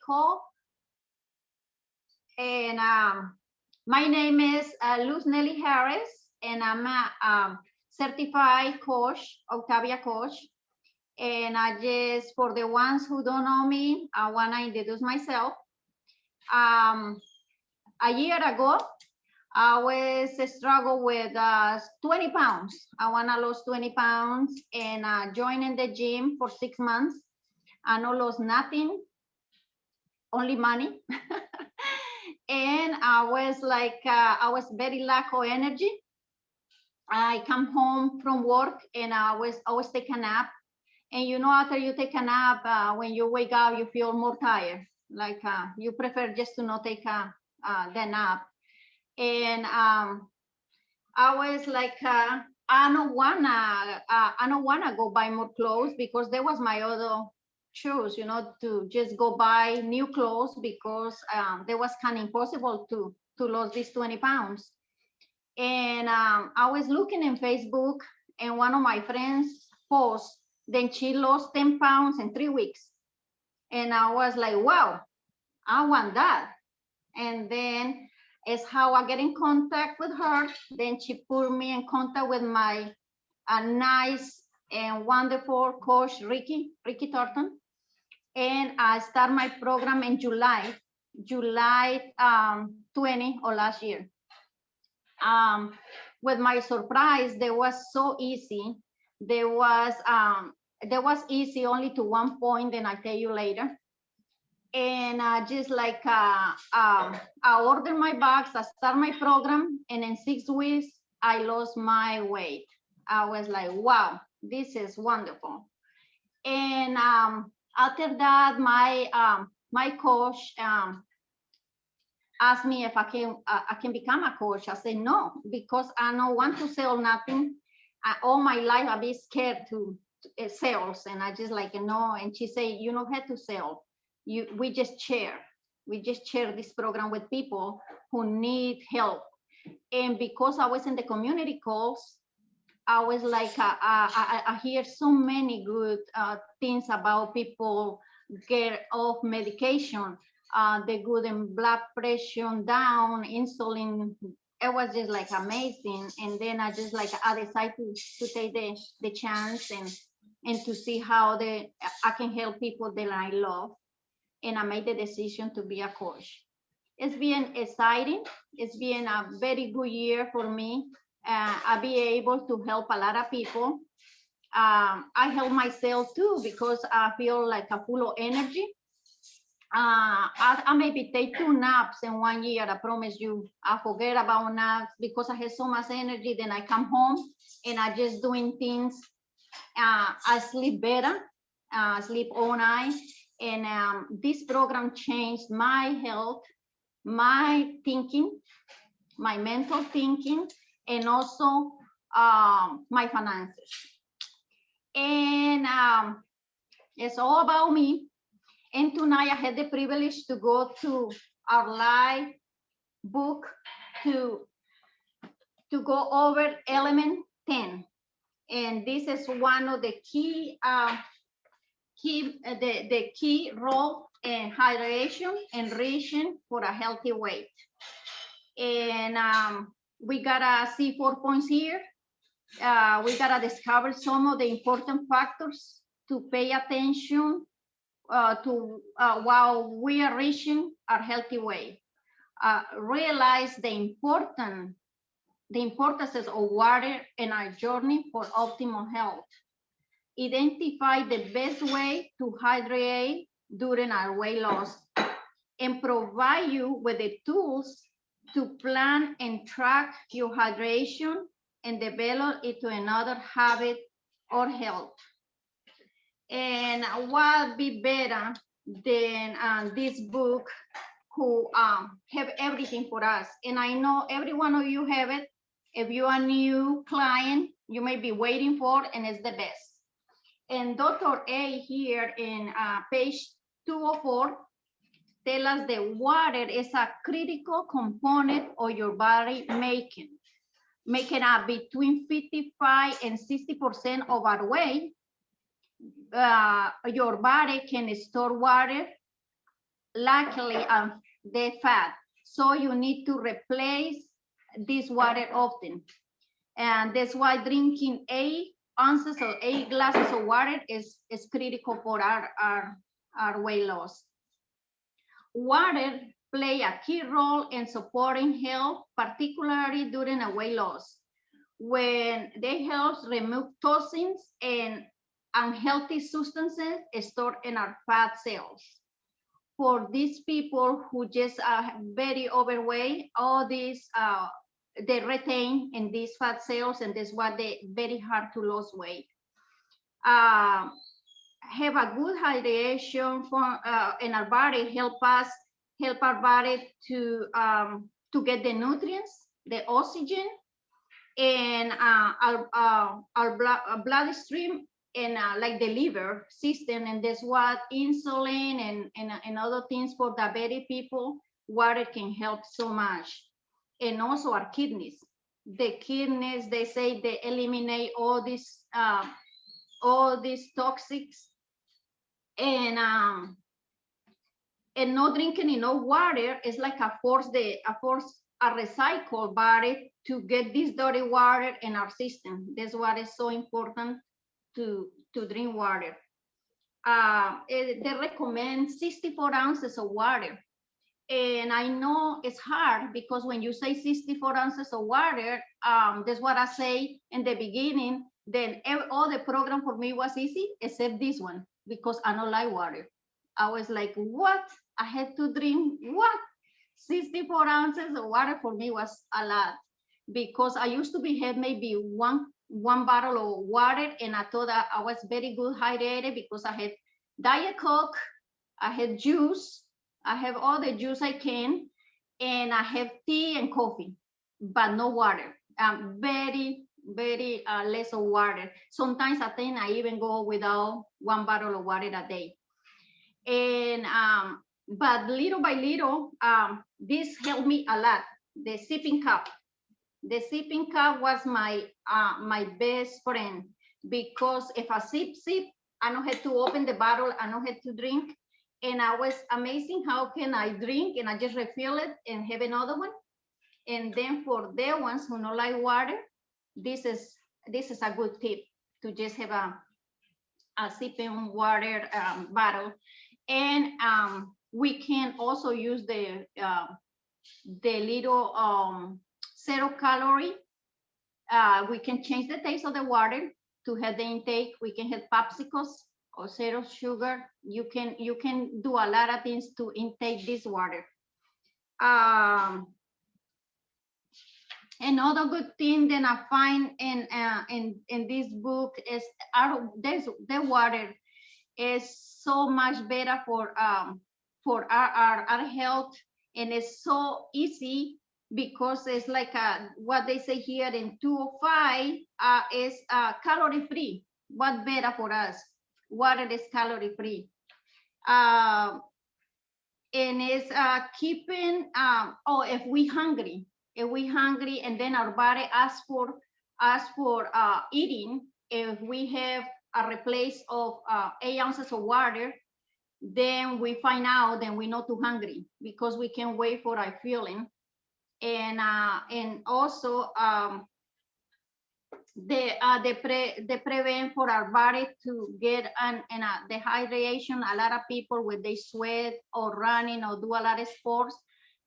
call. And my name is Luz Nelly Harris, and I'm a certified coach, Octavia coach. And I just, for the ones who don't know me, I want to introduce myself. A year ago, I was struggle with 20 pounds. I want to lose 20 pounds and joining the gym for 6 months. I no lost nothing, only money. And I was like, I was very lack of energy. I come home from work and I was always take a nap. And you know, after you take a nap, when you wake up, you feel more tired. Like you prefer just to not take the nap. And I was like, I don't wanna go buy more clothes because there was my other choose, you know, to just go buy new clothes because there was kind of impossible to lose these 20 pounds. And I was looking in Facebook, and one of my friends post, then she lost 10 pounds in 3 weeks. And I was like, wow, I want that. And then it's how I get in contact with her. Then she put me in contact with my nice and wonderful coach, Ricky Thornton. And I start my program in July 20 or last year. With my surprise, there was so easy. There was easy only to one point, and I'll tell you later. And just like I ordered my box, I start my program, and in 6 weeks, I lost my weight. I was like, wow, this is wonderful. And after that, my coach asked me if I can become a coach. I said no, because I don't want to sell nothing. All my life I've been scared to sales, and I just like no. And she said, you know how to sell. We just share this program with people who need help. And because I was in the community calls, I was like, I hear so many good things about people get off medication, the good and blood pressure down, insulin. It was just like amazing. And then I just like, I decided to take the chance and to see how I can help people that I love. And I made the decision to be a coach. It's been exciting. It's been a very good year for me. I'll be able to help a lot of people. I help myself too because I feel like I'm full of energy. I maybe take 2 naps in 1 year. I promise you. I forget about naps because I have so much energy. Then I come home and I just doing things. I sleep better. Sleep all night. And this program changed my health, my thinking, my mental thinking, and also my finances. And it's all about me. And tonight I had the privilege to go to our live book to go over element 10. And this is one of the key the key role in hydration and reaching for a healthy weight. And we gotta see 4 points here. We gotta discover some of the important factors to pay attention to while we are reaching our healthy weight. Realize the importance of water in our journey for optimal health. Identify the best way to hydrate during our weight loss, and provide you with the tools to plan and track your hydration and develop it to another habit or health. And what be better than this book who have everything for us. And I know every one of you have it. If you are a new client, you may be waiting for, and it's the best. And Dr. A here in page 204 tell us that water is a critical component of your body making up between 55 and 60% of our weight. Your body can store water luckily the fat. So you need to replace this water often. And that's why drinking 8 ounces or 8 glasses of water is critical for our weight loss. Water play a key role in supporting health, particularly during a weight loss, when they help remove toxins and unhealthy substances stored in our fat cells. For these people who just are very overweight, all these they retain in these fat cells, and that's why they very hard to lose weight. Have a good hydration in our body, help our body to get the nutrients, the oxygen, and our bloodstream, and like the liver system, and that's what insulin and other things for diabetic people, water can help so much. And also our kidneys. The kidneys, they say they eliminate all these toxics, and not drinking enough water is like a recycle body to get this dirty water in our system. That's why it's so important to drink water. They recommend 64 ounces of water. And I know it's hard because when you say 64 ounces of water, that's what I say in the beginning. Then all the program for me was easy, except this one, because I don't like water. I was like, what? I had to drink what? 64 ounces of water for me was a lot, because I used to have maybe one bottle of water, and I thought that I was very good hydrated because I had Diet Coke, I had juice, I have all the juice I can, and I have tea and coffee, but no water. Very, very less of water. Sometimes I think I even go without one bottle of water a day. And but little by little, this helped me a lot. The sipping cup. The sipping cup was my best friend, because if I sip, I don't have to open the bottle, I don't have to drink. And I was amazing how can I drink and I just refill it and have another one. And then for the ones who don't like water, this is a good tip, to just have a sipping water bottle. And we can also use the little 0 calorie. We can change the taste of the water to have the intake. We can have popsicles or 0 sugar. You can do a lot of things to intake this water. Another good thing that I find in this book is the water is so much better for our health, and it's so easy, because it's like what they say here in 205 is calorie free. What better for us? Water is calorie free. And it's keeping, if we hungry, and then our body asks for eating, if we have a replace of 8 ounces of water, then we find out, then we're not too hungry, because we can wait for our feeling. And also they prevent for our body to get dehydration. A lot of people, when they sweat or running or do a lot of sports,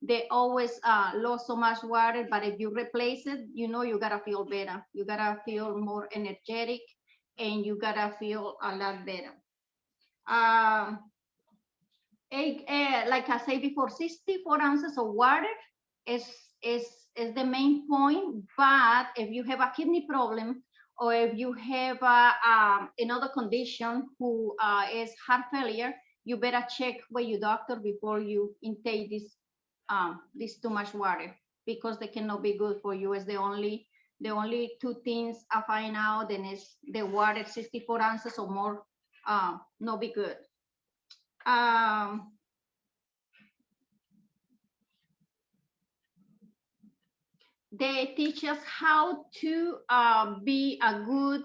they always lose so much water. But if you replace it, you gotta feel better. You gotta feel more energetic, and you gotta feel a lot better. Like I said before, 64 ounces of water is the main point. But if you have a kidney problem, or if you have another condition who is heart failure, you better check with your doctor before you intake this too much water, because they cannot be good for you. It's the only 2 things I find out, then is the water 64 ounces or more not be good. They teach us how to be a good,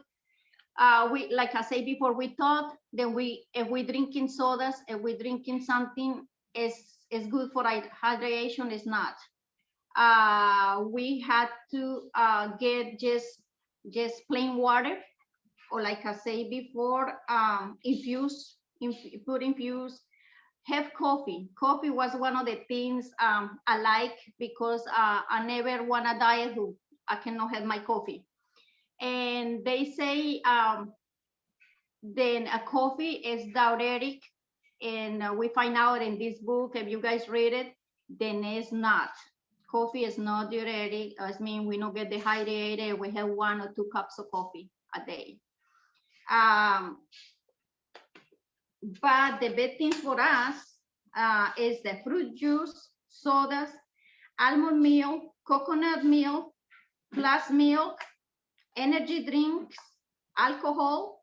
like I said before, we thought that if we drinking sodas, if we drinking something is good for hydration is not. We had to get just plain water, or like I said before, infuse, put infuse, have coffee. Coffee was one of the things I like, because I never want to diet who I cannot have my coffee. And they say then a coffee is diuretic, and we find out in this book, if you guys read it, then it's not. Coffee is not diuretic. I mean, we don't get dehydrated. We have 1 or 2 cups of coffee a day. But the bad thing for us is the fruit juice, sodas, almond milk, coconut milk, plus milk, energy drinks, alcohol.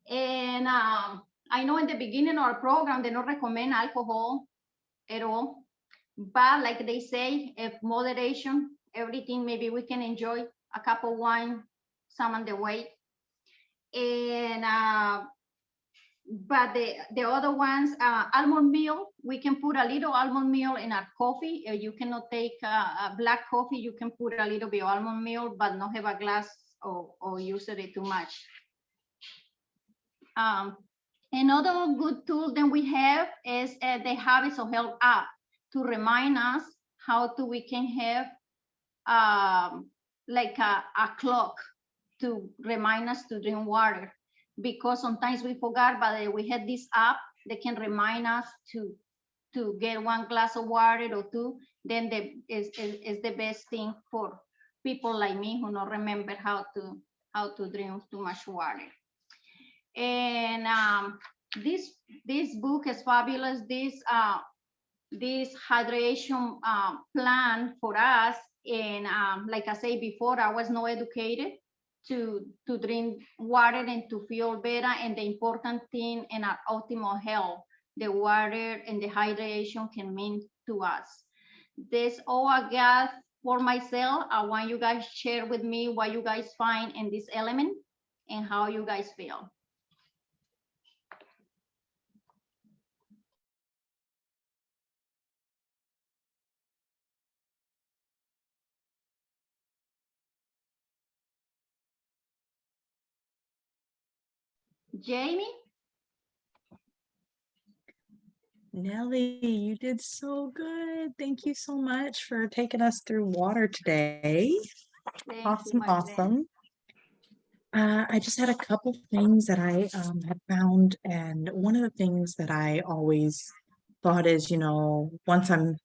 And I know in the beginning of our program, they don't recommend alcohol at all. But like they say, if moderation, everything, maybe we can enjoy a cup of wine, some on the way. And but the other ones, almond milk, we can put a little almond milk in our coffee. You cannot take a black coffee, you can put a little bit of almond milk, but not have a glass or use it too much. Another good tool that we have is the Habits of Health app, to remind us how we can have like a clock to remind us to drink water, because sometimes we forgot, but we had this app that can remind us to get 1 glass of water or 2. Then is the best thing for people like me who don't remember how to drink too much water. And this book is fabulous. This hydration plan for us. And like I said before, I was not educated to drink water and to feel better. And the important thing in our optimal health, the water and the hydration can mean to us. This all I got for myself. I want you guys to share with me what you guys find in this element and how you guys feel. Jamie? Nelly, you did so good. Thank you so much for taking us through water today. Awesome, awesome. I just had a couple things that I had found, and one of the things that I always thought is, once I'm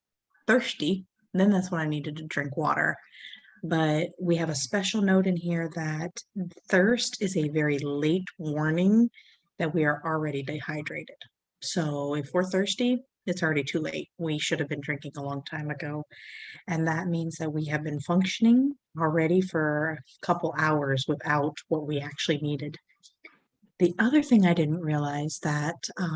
thirsty, then that's when I needed to drink water. But we have a special note in here that thirst is a very late warning that we are already dehydrated. So if we're thirsty, it's already too late. We should have been drinking a long time ago. And that means that we have been functioning already for a couple hours without what we actually needed. The other thing I didn't realize that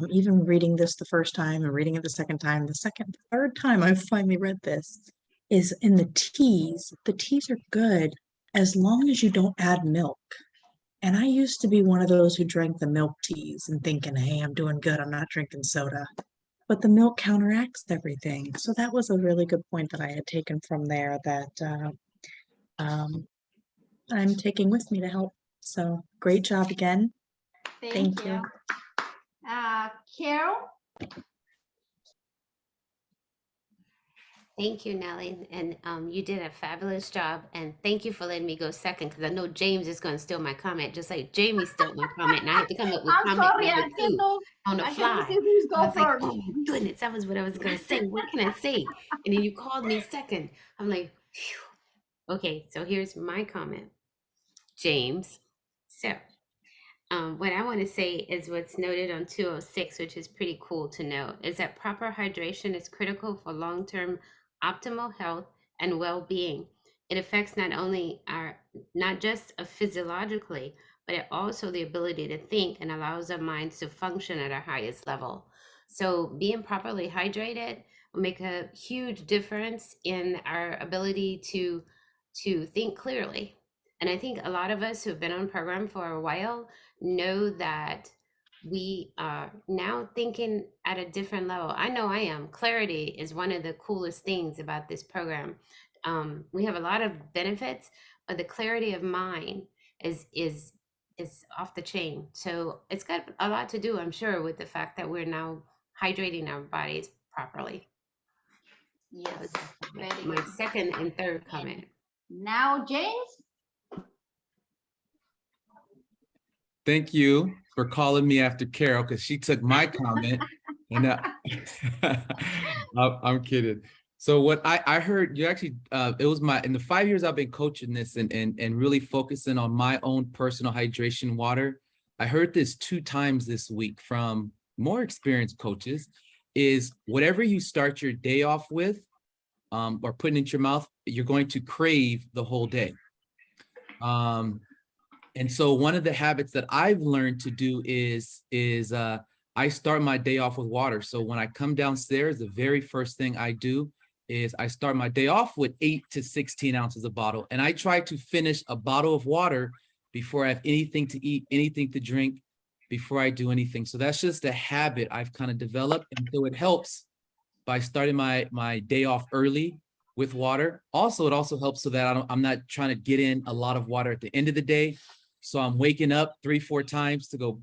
even reading this the first time and reading it the second time, the third time I finally read this, is in the teas. The teas are good as long as you don't add milk. And I used to be one of those who drank the milk teas and thinking, hey, I'm doing good. I'm not drinking soda. But the milk counteracts everything. So that was a really good point that I had taken from there that I'm taking with me to help. So great job again. Thank you. Carol? Thank you, Nelly. And you did a fabulous job. And thank you for letting me go second, because I know James is going to steal my comment, just like Jamie stole my comment. And I had to come up with comment number 2 on the fly. I was like, oh my goodness, that was what I was going to say. What can I say? And then you called me second. I'm like, phew. Okay, so here's my comment. James. So what I want to say is what's noted on 206, which is pretty cool to know, is that proper hydration is critical for long-term optimal health and well-being. It affects not just physiologically, but it also the ability to think and allows our minds to function at our highest level. So being properly hydrated will make a huge difference in our ability to think clearly. And I think a lot of us who've been on program for a while know that we are now thinking at a different level. I know I am. Clarity is one of the coolest things about this program. We have a lot of benefits, but the clarity of mind is off the chain. So it's got a lot to do, I'm sure, with the fact that we're now hydrating our bodies properly. Yes, very My good. second and third comment. Now, James. Thank you for calling me after Carol, because she took my comment. And I'm kidding. So what I heard, you actually, it was in the 5 years I've been coaching this and really focusing on my own personal hydration water. I heard this 2 times this week from more experienced coaches, is whatever you start your day off with, or putting into your mouth, you're going to crave the whole day. And so one of the habits that I've learned to do is I start my day off with water. So when I come downstairs, the very first thing I do is I start my day off with 8 to 16 ounces of bottle. And I try to finish a bottle of water before I have anything to eat, anything to drink, before I do anything. So that's just a habit I've kind of developed. And so it helps by starting my day off early with water. Also, it also helps so that I'm not trying to get in a lot of water at the end of the day. So I'm waking up 3-4 times to go,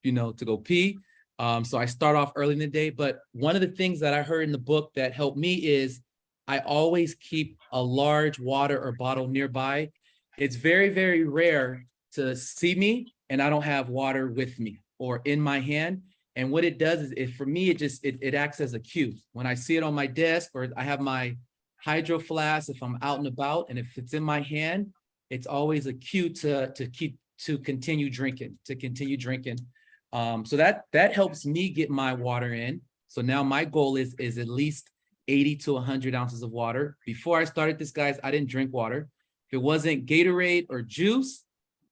to go pee. So I start off early in the day. But one of the things that I heard in the book that helped me is I always keep a large water or bottle nearby. It's very, very rare to see me and I don't have water with me or in my hand. And what it does is, for me, it acts as a cue. When I see it on my desk, or I have my hydro flask, if I'm out and about, and if it's in my hand, it's always a cue to continue drinking, so that helps me get my water in. So now my goal is at least 80 to 100 ounces of water. Before I started this, guys, I didn't drink water. If it wasn't Gatorade or juice,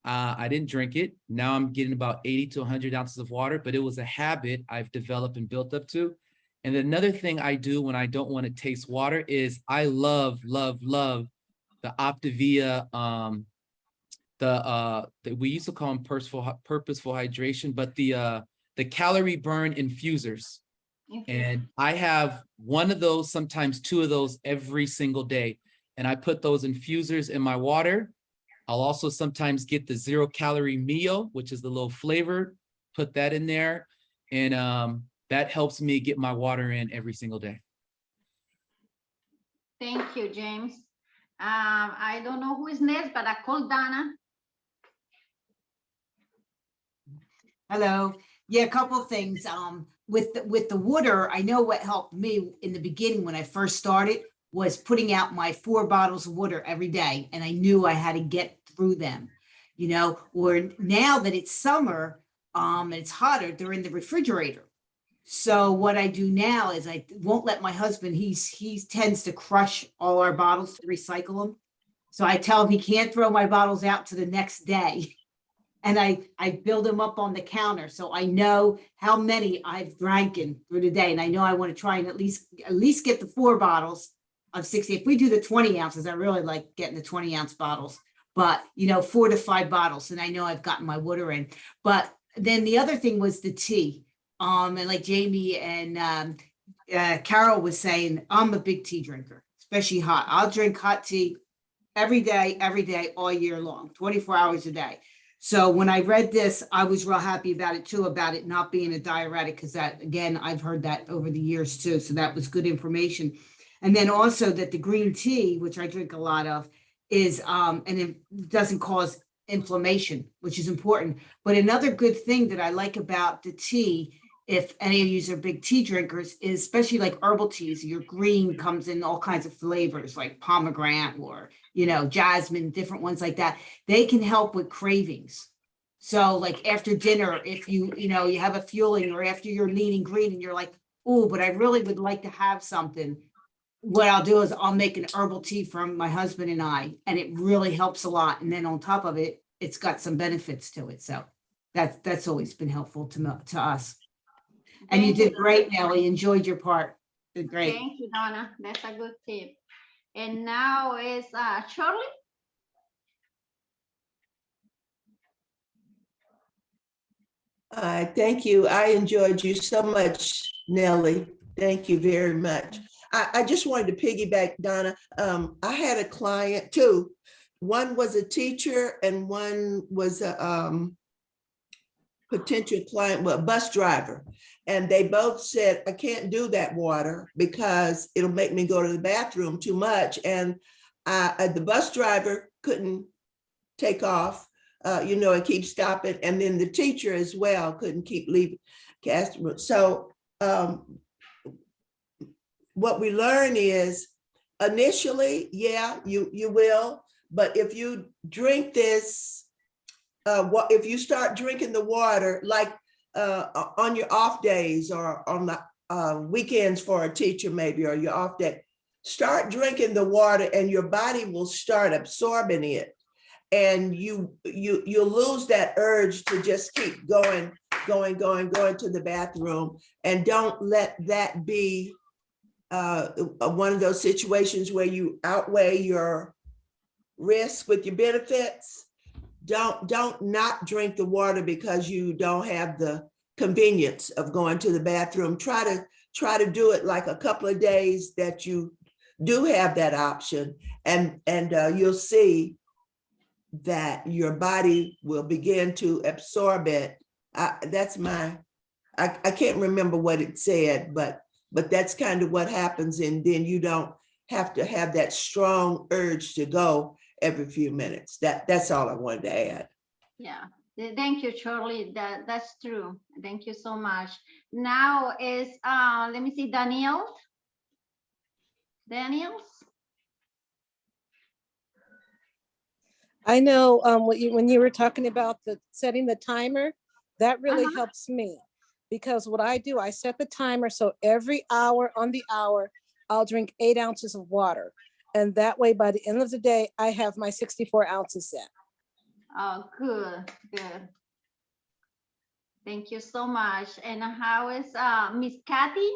I didn't drink it. Now I'm getting about 80 to 100 ounces of water, but it was a habit I've developed and built up to. And another thing I do when I don't want to taste water is I love the Optavia, we used to call them purposeful hydration, but the calorie burn infusers. And I have one of those, sometimes 2 of those every single day. And I put those infusers in my water. I'll also sometimes get the 0 calorie Mio, which is the little flavor, put that in there. And that helps me get my water in every single day. Thank you, James. I don't know who is next, but I called Donna. Hello. Yeah, a couple of things. With the water, I know what helped me in the beginning when I first started was putting out my 4 bottles of water every day, and I knew I had to get through them, or now that it's summer, and it's hotter, they're in the refrigerator. So what I do now is I won't let my husband, he tends to crush all our bottles to recycle them. So I tell him he can't throw my bottles out to the next day. And I build them up on the counter. So I know how many I've drank in through the day. And I know I want to try and at least get the 4 bottles of 60. If we do the 20 ounces, I really like getting the 20-ounce bottles, but 4 to 5 bottles. And I know I've gotten my water in. But then the other thing was the tea. And like Jamie and Carol was saying, I'm a big tea drinker, especially hot. I'll drink hot tea every day, all year long, 24 hours a day. So when I read this, I was real happy about it too, about it not being a diuretic, because that, again, I've heard that over the years too. So that was good information. And then also that the green tea, which I drink a lot of, is, and it doesn't cause inflammation, which is important. But another good thing that I like about the tea, if any of you are big tea drinkers, is especially like herbal teas. Your green comes in all kinds of flavors, like pomegranate or, jasmine, different ones like that. They can help with cravings. So like after dinner, if you have a fueling, or after you're leaning green and you're like, oh, but I really would like to have something. What I'll do is I'll make an herbal tea from my husband and I, and it really helps a lot. And then on top of it, it's got some benefits to it. So that's always been helpful to us. And you did great, Nellie. Enjoyed your part. Did great. Thank you, Donna. That's a good tip. And now is Shirley. Thank you. I enjoyed you so much, Nellie. Thank you very much. I just wanted to piggyback, Donna. I had a client too. One was a teacher and one was a potential client, well, bus driver. And they both said, I can't do that water because it'll make me go to the bathroom too much. And the bus driver couldn't take off, and keep stopping. And then the teacher as well couldn't keep leaving customer. So what we learn is initially, yeah, you will, but if you drink this, if you start drinking the water, like on your off days or on the weekends for a teacher maybe, or your off day, start drinking the water and your body will start absorbing it. And you'll lose that urge to just keep going to the bathroom. And don't let that be one of those situations where you outweigh your risk with your benefits. Don't not drink the water because you don't have the convenience of going to the bathroom. Try to do it like a couple of days that you do have that option, and you'll see that your body will begin to absorb it. That's I can't remember what it said, but that's kind of what happens. And then you don't have to have that strong urge to go every few minutes. That's all I wanted to add. Yeah, thank you, Shirley. That's true. Thank you so much. Now is, let me see, Daniels. I know when you were talking about setting the timer, that really helps me, because what I do, I set the timer so every hour on the hour, I'll drink 8 ounces of water. And that way, by the end of the day, I have my 64 ounces set. Oh, good. Thank you so much. And how is Miss Kathy?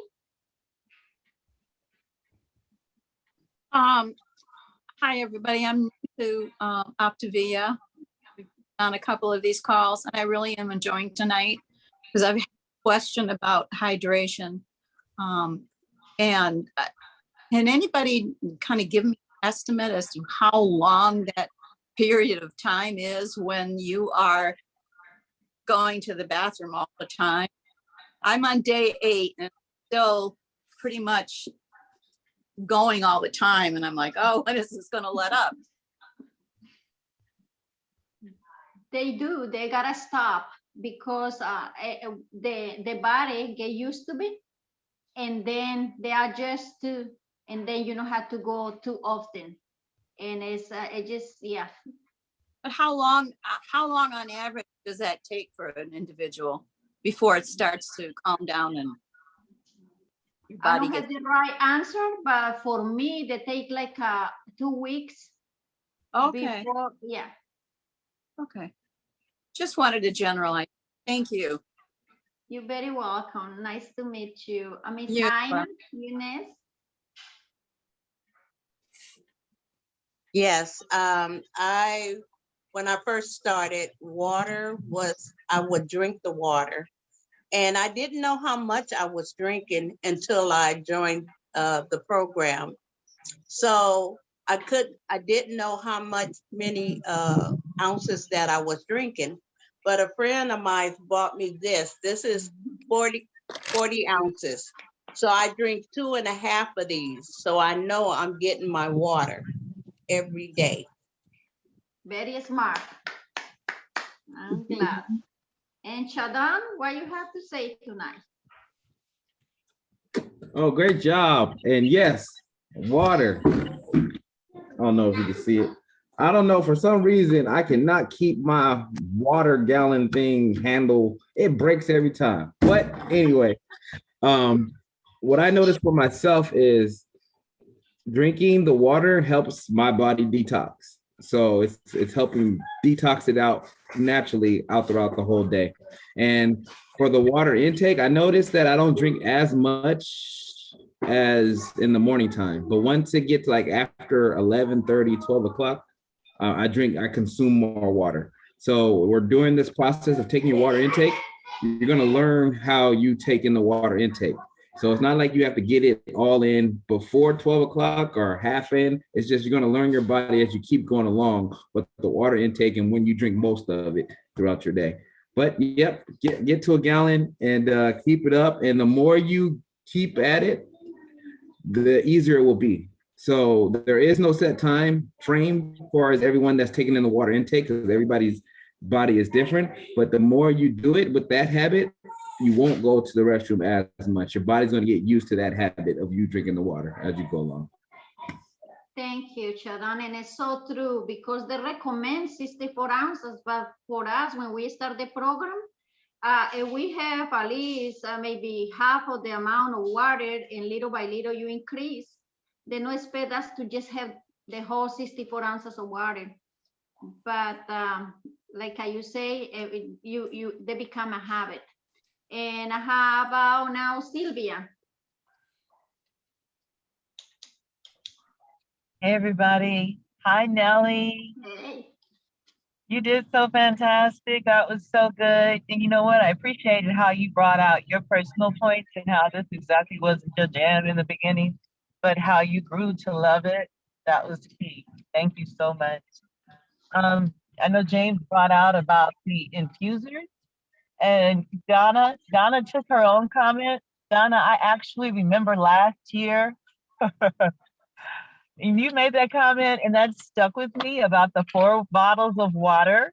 Hi, everybody. I'm new to Optavia. I've done a couple of these calls, and I really am enjoying tonight because I've had a question about hydration. And can anybody kind of give me an estimate as to how long that period of time is when you are going to the bathroom all the time? I'm on day 8 and still pretty much going all the time, and I'm like, oh, when is this going to let up? They gotta stop because the body get used to it, and then they adjust to, and then you don't have to go too often, and it just, yeah. But how long on average does that take for an individual before it starts to calm down and your body I don't have the right answer, but for me, they take like 2 weeks. Okay. Before, yeah. Okay. Just wanted to generalize. Thank you. You're very welcome. Nice to meet you. Miss You're Aina, Eunice. Yes, when I first started, I would drink the water, and I didn't know how much I was drinking until I joined the program. So I didn't know how many ounces that I was drinking, but a friend of mine bought me this. This is 40 ounces. So I drink 2.5 of these. So I know I'm getting my water every day. Very smart. I'm glad. And Shadan, what you have to say tonight? Oh, great job. And yes, water. I don't know if you can see it. I don't know, for some reason, I cannot keep my water gallon thing handle. It breaks every time. But anyway, what I noticed for myself is drinking the water helps my body detox. So it's helping detox it out naturally out throughout the whole day. And for the water intake, I noticed that I don't drink as much as in the morning time. But once it gets like after 11:30, 12 o'clock, I consume more water. So we're doing this process of taking your water intake. you're going to learn how you take in the water intake. So it's not like you have to get it all in before 12 o'clock or half in. It's just you're going to learn your body as you keep going along with the water intake and when you drink most of it throughout your day. But yep, get to a gallon and keep it up. And the more you keep at it, the easier it will be. So there is no set time frame as far as everyone that's taking in the water intake, because everybody's body is different. But the more you do it with that habit, you won't go to the restroom as much. Your body's going to get used to that habit of you drinking the water as you go along. Thank you, Sharon. And it's so true because they recommend 64 ounces, but for us, when we start the program, if we have at least maybe half of the amount of water and little by little you increase, they don't expect us to just have the whole 64 ounces of water. But like you say, they become a habit. And how about now, Sylvia? Hey, everybody. Hi, Nellie. Hey. You did so fantastic. That was so good. And you know what? I appreciated how you brought out your personal points and how this exactly wasn't your jam in the beginning, but how you grew to love it. That was key. Thank you so much. I know James brought out about the infusers. And Donna took her own comment. Donna, I actually remember last year, and you made that comment and that stuck with me about the 4 bottles of water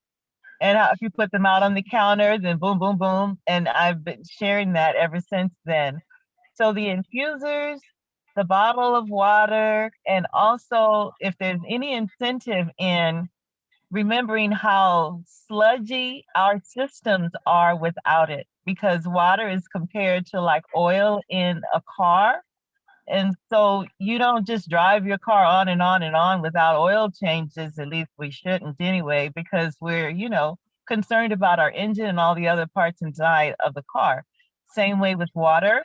and how if you put them out on the counter, then boom, boom, boom. And I've been sharing that ever since then. So the infusers, the bottle of water, and also if there's any incentive in remembering how sludgy our systems are without it, because water is compared to like oil in a car. And so you don't just drive your car on and on and on without oil changes. At least we shouldn't anyway, because we're, concerned about our engine and all the other parts inside of the car. Same way with water.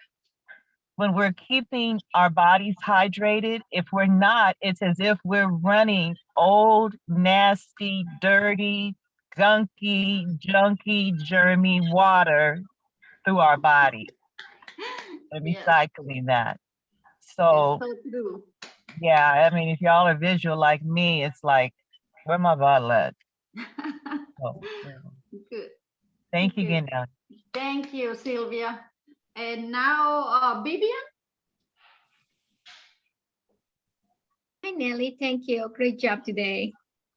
When we're keeping our bodies hydrated, if we're not, it's as if we're running old, nasty, dirty, gunky, junky, germy water through our body and recycling that. So, yeah, I mean, if y'all are visual like me, it's like, where my bottle at? So, Good. Thank you again, Nelly. Thank you, Sylvia. And now, Vivian. Hi, Nelly. Thank you. Great job today.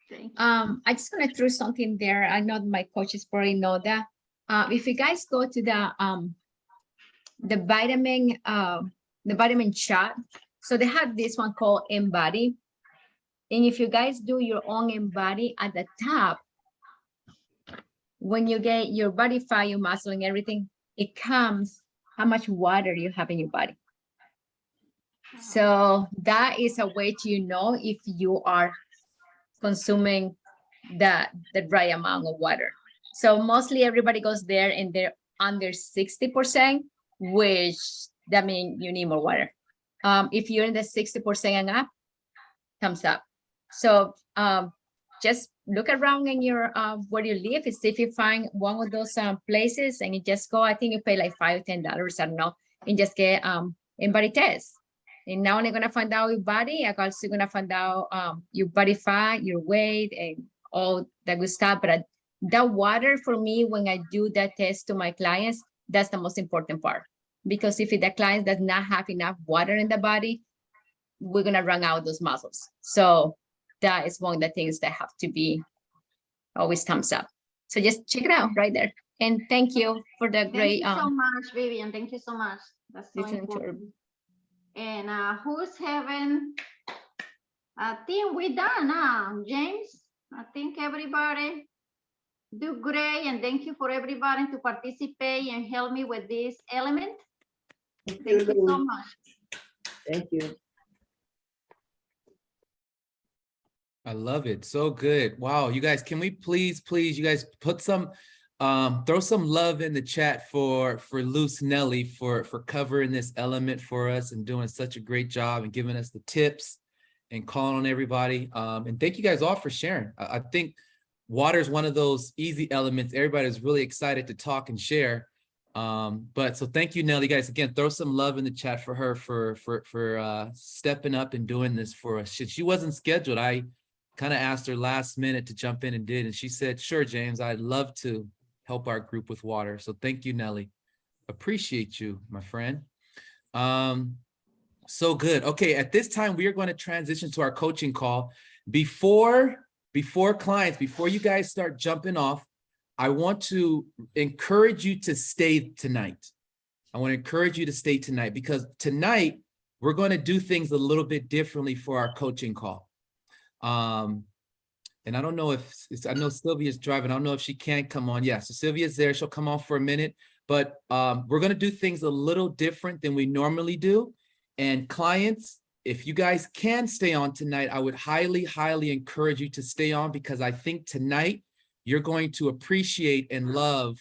Thank you. I just want to throw something there. I know my coaches probably know that. If you guys go to the vitamin shot, so they have this one called Embody. And if you guys do your own Embody at the top, when you get your body fat, your muscle and everything, it comes how much water you have in your body. So that is a way to know if you are consuming the right amount of water. So mostly everybody goes there and they're under 60%, which that means you need more water. If you're in the 60% and up, thumbs up. So just look around in your where you live and see if you find one of those places and you just go. I think you pay like $5 or $10, I don't know, and just get Embody test. And now they're gonna find out your body. I'm also gonna find out your body fat, your weight, and all that good stuff. But that water for me, when I do that test to my clients, that's the most important part. Because if the client does not have enough water in the body, we're gonna run out those muscles. So that is one of the things that have to be always thumbs up. So just check it out right there. And thank you for the great. Thank you so much, Vivian. Thank you so much. That's so important. And who's having? I think we're done, James. I think everybody do great, and thank you for everybody to participate and help me with this element. Thank you so much. Thank you. I love it. So good. Wow. You guys, can we please, you guys put some, throw some love in the chat for Luce Nelly for covering this element for us and doing such a great job and giving us the tips and calling on everybody. And thank you guys all for sharing. I think water is one of those easy elements. Everybody's really excited to talk and share. But so thank you, Nelly. Guys, again, throw some love in the chat for her for stepping up and doing this for us. She wasn't scheduled. I kind of asked her last minute to jump in and did, and she said, sure, James, I'd love to help our group with water. So thank you, Nelly. Appreciate you, my friend. So good. Okay, at this time, we are going to transition to our coaching call. Before clients, before you guys start jumping off, I want to encourage you to stay tonight. I want to encourage you to stay tonight, because tonight we're going to do things a little bit differently for our coaching call. And I don't know if I know Sylvia's driving. I don't know if she can come on. Yeah, so Sylvia's there. She'll come on for a minute, but we're going to do things a little different than we normally do. And clients, if you guys can stay on tonight, I would highly, highly encourage you to stay on, because I think tonight you're going to appreciate and love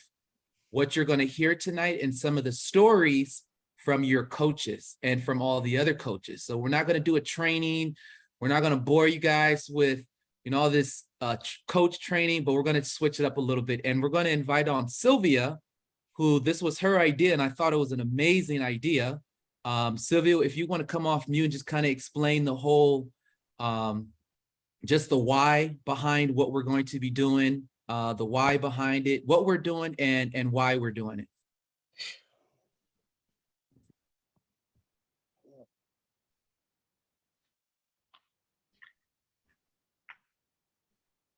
what you're going to hear tonight and some of the stories from your coaches and from all the other coaches. So we're not going to do a training. We're not going to bore you guys with, all this coach training, but we're going to switch it up a little bit. And we're going to invite on Sylvia, who this was her idea, and I thought it was an amazing idea. Sylvia, if you want to come off mute and just kind of explain the whole, just the why behind what we're going to be doing, the why behind it, what we're doing, and why we're doing it.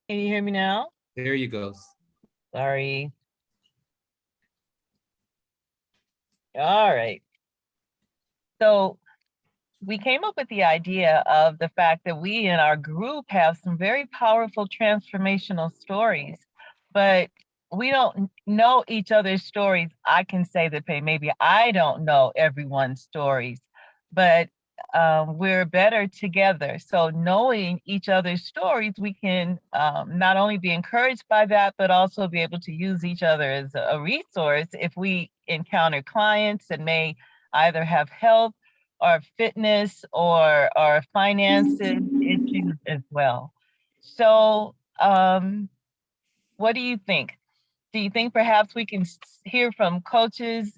Can you hear me now? There you go. Sorry. All right. So we came up with the idea of the fact that we in our group have some very powerful transformational stories, but we don't know each other's stories. I can say that maybe I don't know everyone's stories, but we're better together. So knowing each other's stories, we can not only be encouraged by that, but also be able to use each other as a resource if we encounter clients that may either have health or fitness or finances issues as well. So what do you think? Do you think perhaps we can hear from coaches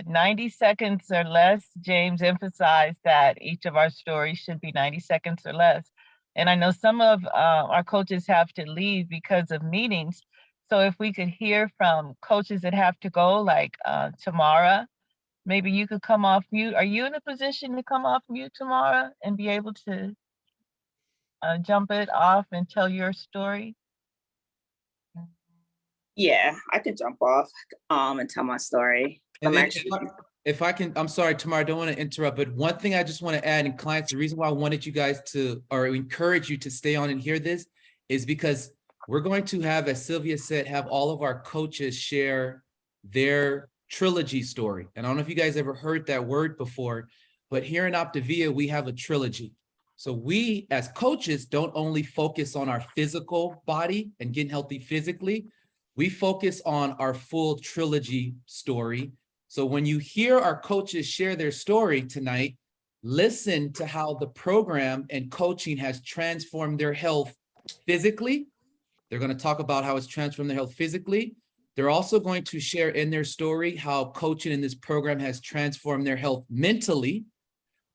90 seconds or less? James emphasized that each of our stories should be 90 seconds or less. And I know some of our coaches have to leave because of meetings. So if we could hear from coaches that have to go, like Tamara, maybe you could come off mute. Are you in a position to come off mute, Tamara, and be able to jump it off and tell your story? Yeah, I could jump off and tell my story. And then if I can, I'm sorry, Tamara, I don't want to interrupt, but one thing I just want to add, and clients, the reason why I wanted you guys to, or encourage you to stay on and hear this, is because we're going to have, as Sylvia said, have all of our coaches share their trilogy story. And I don't know if you guys ever heard that word before, but here in Optavia, we have a trilogy. So we, as coaches, don't only focus on our physical body and getting healthy physically, we focus on our full trilogy story. So when you hear our coaches share their story tonight, listen to how the program and coaching has transformed their health physically. They're going to talk about how it's transformed their health physically. They're also going to share in their story how coaching in this program has transformed their health mentally.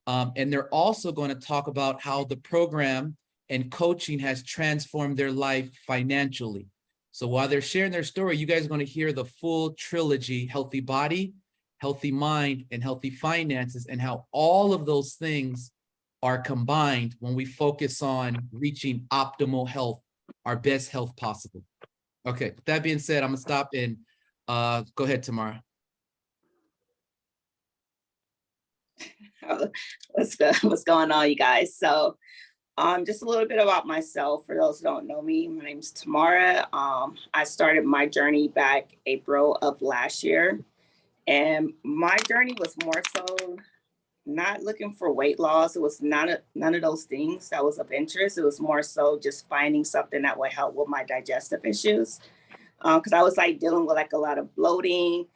And they're also going to talk about how the program and coaching has transformed their life financially. So while they're sharing their story, you guys are going to hear the full trilogy: healthy body, healthy mind, and healthy finances, and how all of those things are combined when we focus on reaching optimal health, our best health possible. Okay, with that being said, I'm gonna stop and go ahead, Tamara. What's going on, you guys? So just a little bit about myself. For those who don't know me, my name's Tamara. I started my journey back April of last year. And my journey was more so not looking for weight loss. It was none of those things that was of interest. It was more so just finding something that would help with my digestive issues. Because I was like dealing with like a lot of bloating,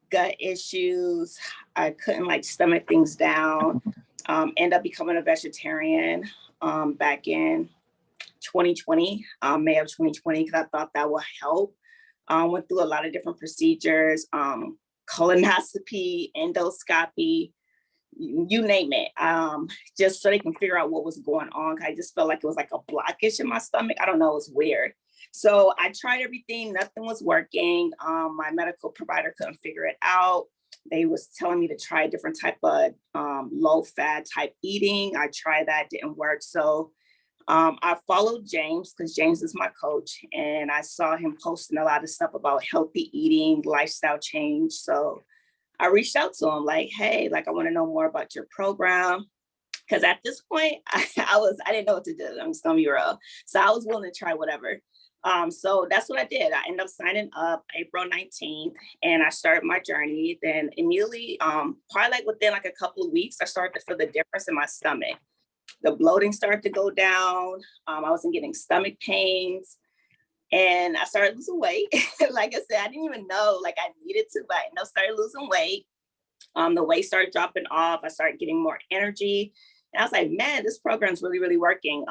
gut issues. I couldn't like stomach things down. End up becoming a vegetarian back in 2020, May of 2020, because I thought that would help. Went through a lot of different procedures. colonoscopy, endoscopy, you name it, just so they can figure out what was going on. I just felt like it was like a blockage in my stomach. I don't know, it was weird. So I tried everything, nothing was working. My medical provider couldn't figure it out. They was telling me to try a different type of low fat type eating. I tried that, didn't work. So I followed James because James is my coach, and I saw him posting a lot of stuff about healthy eating, lifestyle change. So I reached out to him like, hey, like, I want to know more about your program. Because at this point, I didn't know what to do. I'm just gonna be real. So I was willing to try whatever. So that's what I did. I ended up signing up April 19th, and I started my journey. Then immediately, probably like within like a couple of weeks, I started to feel the difference in my stomach. The bloating started to go down. I wasn't getting stomach pains. And I started losing weight. Like I said, I didn't even know like I needed to, but I ended up started losing weight. The weight started dropping off. I started getting more energy. And I was like, man, this program's really, really working.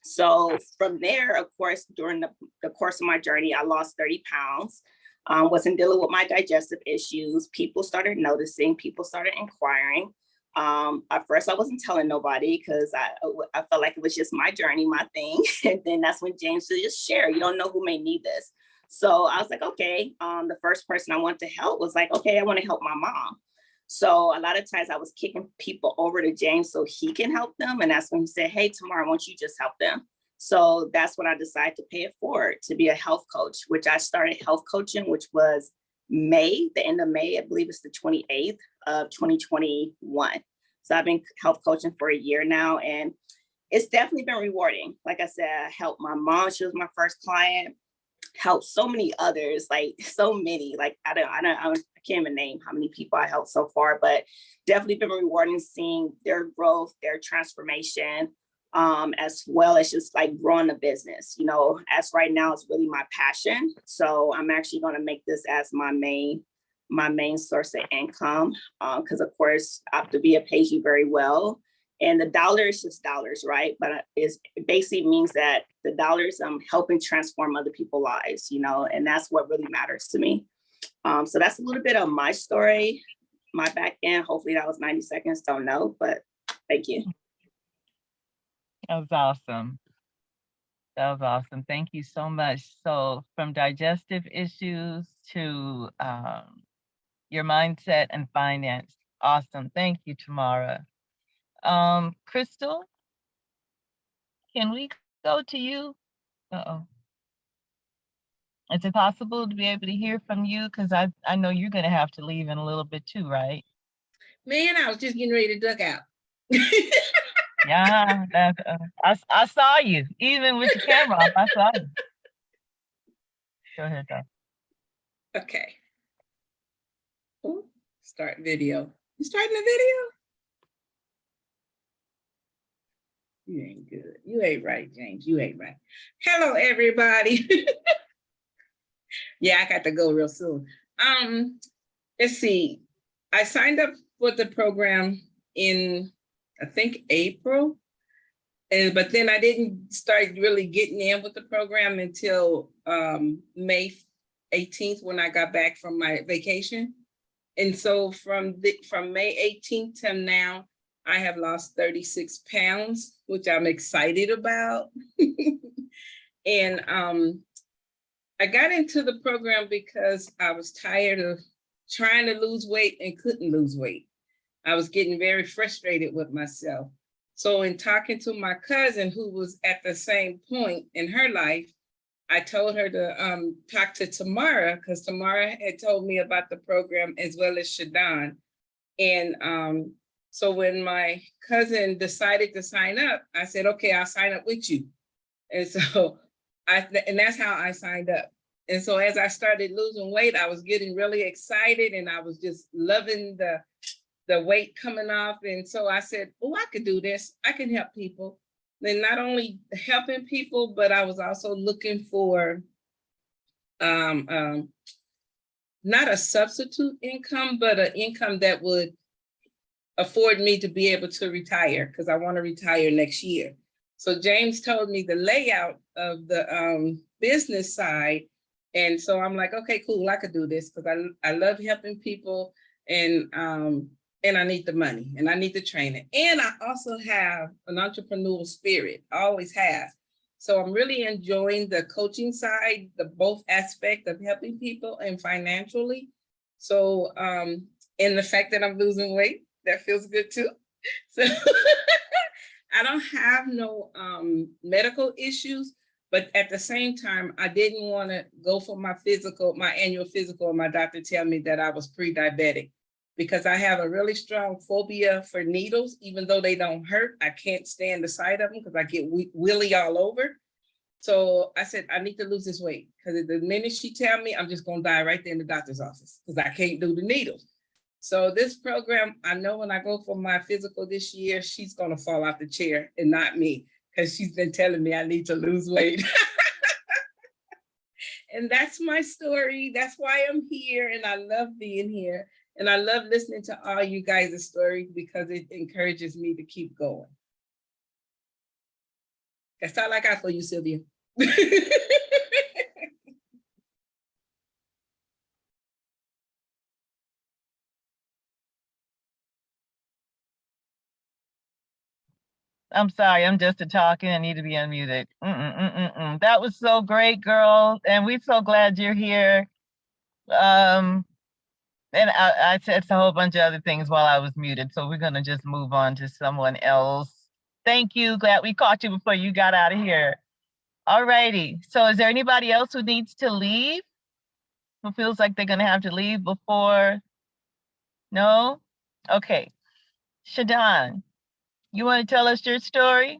So from there, of course, during the course of my journey, I lost 30 pounds. Wasn't dealing with my digestive issues. People started noticing, people started inquiring. At first I wasn't telling nobody because I felt like it was just my journey, my thing. And then that's when James said, just share, you don't know who may need this. So I was like, okay. The first person I wanted to help was like, okay, I want to help my mom. So a lot of times I was kicking people over to James so he can help them. And that's when he said, hey, Tamara, why don't you just help them? So that's when I decided to pay it forward to be a health coach, which I started health coaching, which was May, the end of May, I believe it's the 28th of 2021. So I've been health coaching for a year now, and it's definitely been rewarding. Like I said, I helped my mom. She was my first client, helped so many others, like so many, like I can't even name how many people I helped so far, but definitely been rewarding seeing their growth, their transformation, as well as just like growing the business. You know, as right now, it's really my passion. So I'm actually going to make this as my main source of income, because of course Optavia pays you very well, and the dollar is just dollars, right? But it basically means that the dollars helping transform other people's lives, you know, and that's what really matters to me. So that's a little bit of my story, my back end. Hopefully that was 90 seconds, don't know, but thank you. That was awesome. That was awesome. Thank you so much. So from digestive issues to your mindset and finance. Awesome. Thank you, Tamara. Crystal, can we go to you? Uh-oh. Is it possible to be able to hear from you? Because I know you're going to have to leave in a little bit too, right? Man, I was just getting ready to duck out. Yeah, I saw you. Even with the camera off, I saw you. Go ahead, though. Okay. Ooh, start video. You starting the video? You ain't good. You ain't right, James. You ain't right. Hello, everybody. Yeah, I got to go real soon. Let's see. I signed up for the program in, I think, April. But then I didn't start really getting in with the program until May 18th when I got back from my vacation. And so from May 18th till now, I have lost 36 pounds, which I'm excited about. And I got into the program because I was tired of trying to lose weight and couldn't lose weight. I was getting very frustrated with myself. So in talking to my cousin who was at the same point in her life, I told her to talk to Tamara because Tamara had told me about the program as well as Shadon. And so when my cousin decided to sign up, I said, okay, I'll sign up with you. And so and that's how I signed up. And so as I started losing weight, I was getting really excited and I was just loving the weight coming off. And so I said, oh, I could do this. I can help people. Then not only helping people, but I was also looking for not a substitute income, but an income that would afford me to be able to retire because I want to retire next year. So James told me the layout of the business side And so I'm like, okay, cool, I could do this because I love helping people, and I need the money and I need the training. And I also have an entrepreneurial spirit, I always have. So I'm really enjoying the coaching side, the both aspect of helping people and financially. So, and the fact that I'm losing weight, that feels good too. So I don't have no medical issues, but at the same time, I didn't want to go for my annual physical, and my doctor tell me that I was pre-diabetic, because I have a really strong phobia for needles. Even though they don't hurt, I can't stand the sight of them because I get willy all over. So I said, I need to lose this weight, because the minute she tell me, I'm just going to die right there in the doctor's office because I can't do the needles. So this program, I know when I go for my physical this year, she's going to fall out the chair and not me, because she's been telling me I need to lose weight. And that's my story. That's why I'm here. And I love being here. And I love listening to all you guys' stories because it encourages me to keep going. That's all I got for you, Sylvia. I'm sorry, I'm just talking. I need to be unmuted. That was so great, girl. And we're so glad you're here. And I said a whole bunch of other things while I was muted. So we're going to just move on to someone else. Thank you. Glad we caught you before you got out of here. All righty. So is there anybody else who needs to leave? Who feels like they're going to have to leave before? No? Okay. Shadon, you want to tell us your story?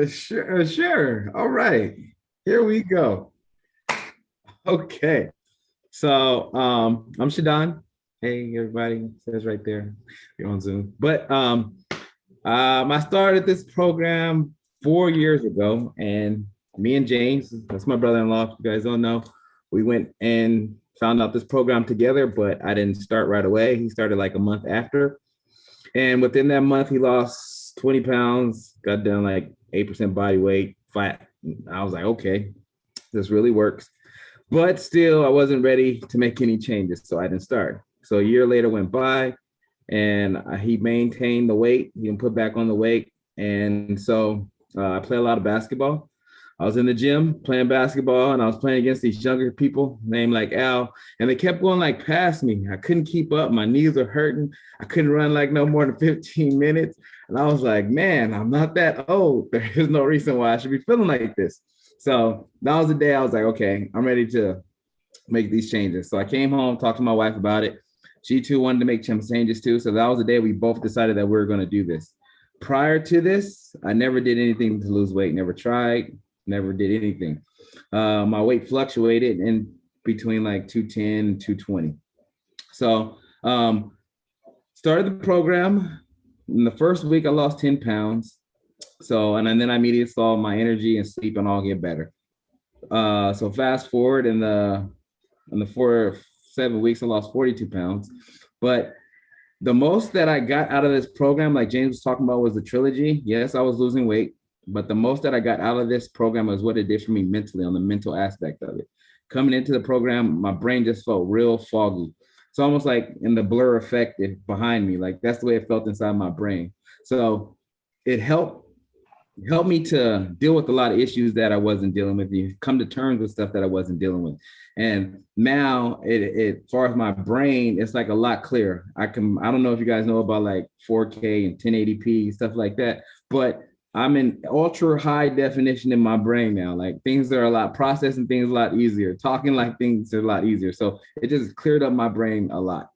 Sure. All right. Here we go. Okay. So I'm Shadon. Hey, everybody. It says right there. You're on Zoom. But I started this program 4 years ago, and me and James, that's my brother-in-law, if you guys don't know, we went and found out this program together, but I didn't start right away. He started like a month after. And within that month, he lost 20 pounds, got down like 8% body weight, fat. I was like, okay, this really works. But still, I wasn't ready to make any changes, so I didn't start. So a year later went by, and he maintained the weight. He didn't put back on the weight. And so I play a lot of basketball. I was in the gym playing basketball, and I was playing against these younger people named like Al, and they kept going like past me. I couldn't keep up. My knees were hurting. I couldn't run like no more than 15 minutes. And I was like, man, I'm not that old. There is no reason why I should be feeling like this. So that was the day I was like, okay, I'm ready to make these changes. So I came home, talked to my wife about it. She too wanted to make some changes too. So that was the day we both decided that we were going to do this. Prior to this, I never did anything to lose weight, never tried, never did anything. My weight fluctuated in between like 210 and 220. So started the program. In the first week, I lost 10 pounds. So, and then I immediately saw my energy and sleep and all get better. So fast forward in the 7 weeks, I lost 42 pounds. But the most that I got out of this program, like James was talking about, was the trilogy. Yes, I was losing weight, but the most that I got out of this program was what it did for me mentally, on the mental aspect of it. Coming into the program, my brain just felt real foggy. It's almost like in the blur effect behind me, like that's the way it felt inside my brain. So it helped me to deal with a lot of issues that I wasn't dealing with, you come to terms with stuff that I wasn't dealing with. And now as far as my brain, it's like a lot clearer. I don't know if you guys know about like 4K and 1080p, stuff like that, but I'm in ultra high definition in my brain now. Like things are a lot, processing things a lot easier, talking like things are a lot easier. So it just cleared up my brain a lot.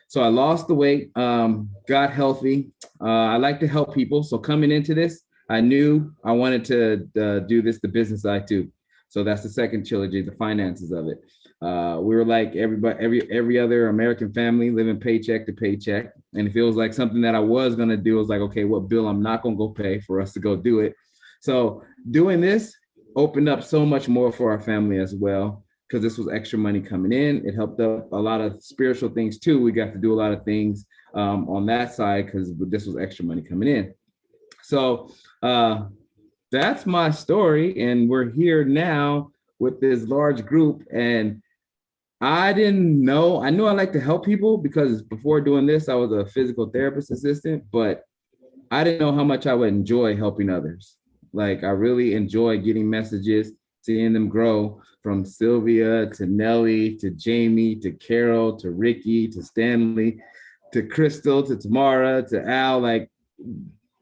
So I lost the weight, got healthy. I like to help people. So coming into this, I knew I wanted to do this, the business side too. So that's the second trilogy, the finances of it. We were like every other American family, living paycheck to paycheck. And it feels like something that I was gonna do. Was like, okay, what bill I'm not gonna go pay for us to go do it. So doing this opened up so much more for our family as well, because this was extra money coming in. It helped up a lot of spiritual things too. We got to do a lot of things on that side because this was extra money coming in. So that's my story. And we're here now with this large group. And I didn't know, I knew I like to help people because before doing this, I was a physical therapist assistant, but I didn't know how much I would enjoy helping others. Like, I really enjoy getting messages, seeing them grow from Sylvia to Nellie to Jamie to Carol to Ricky to Stanley to Crystal to Tamara to Al, like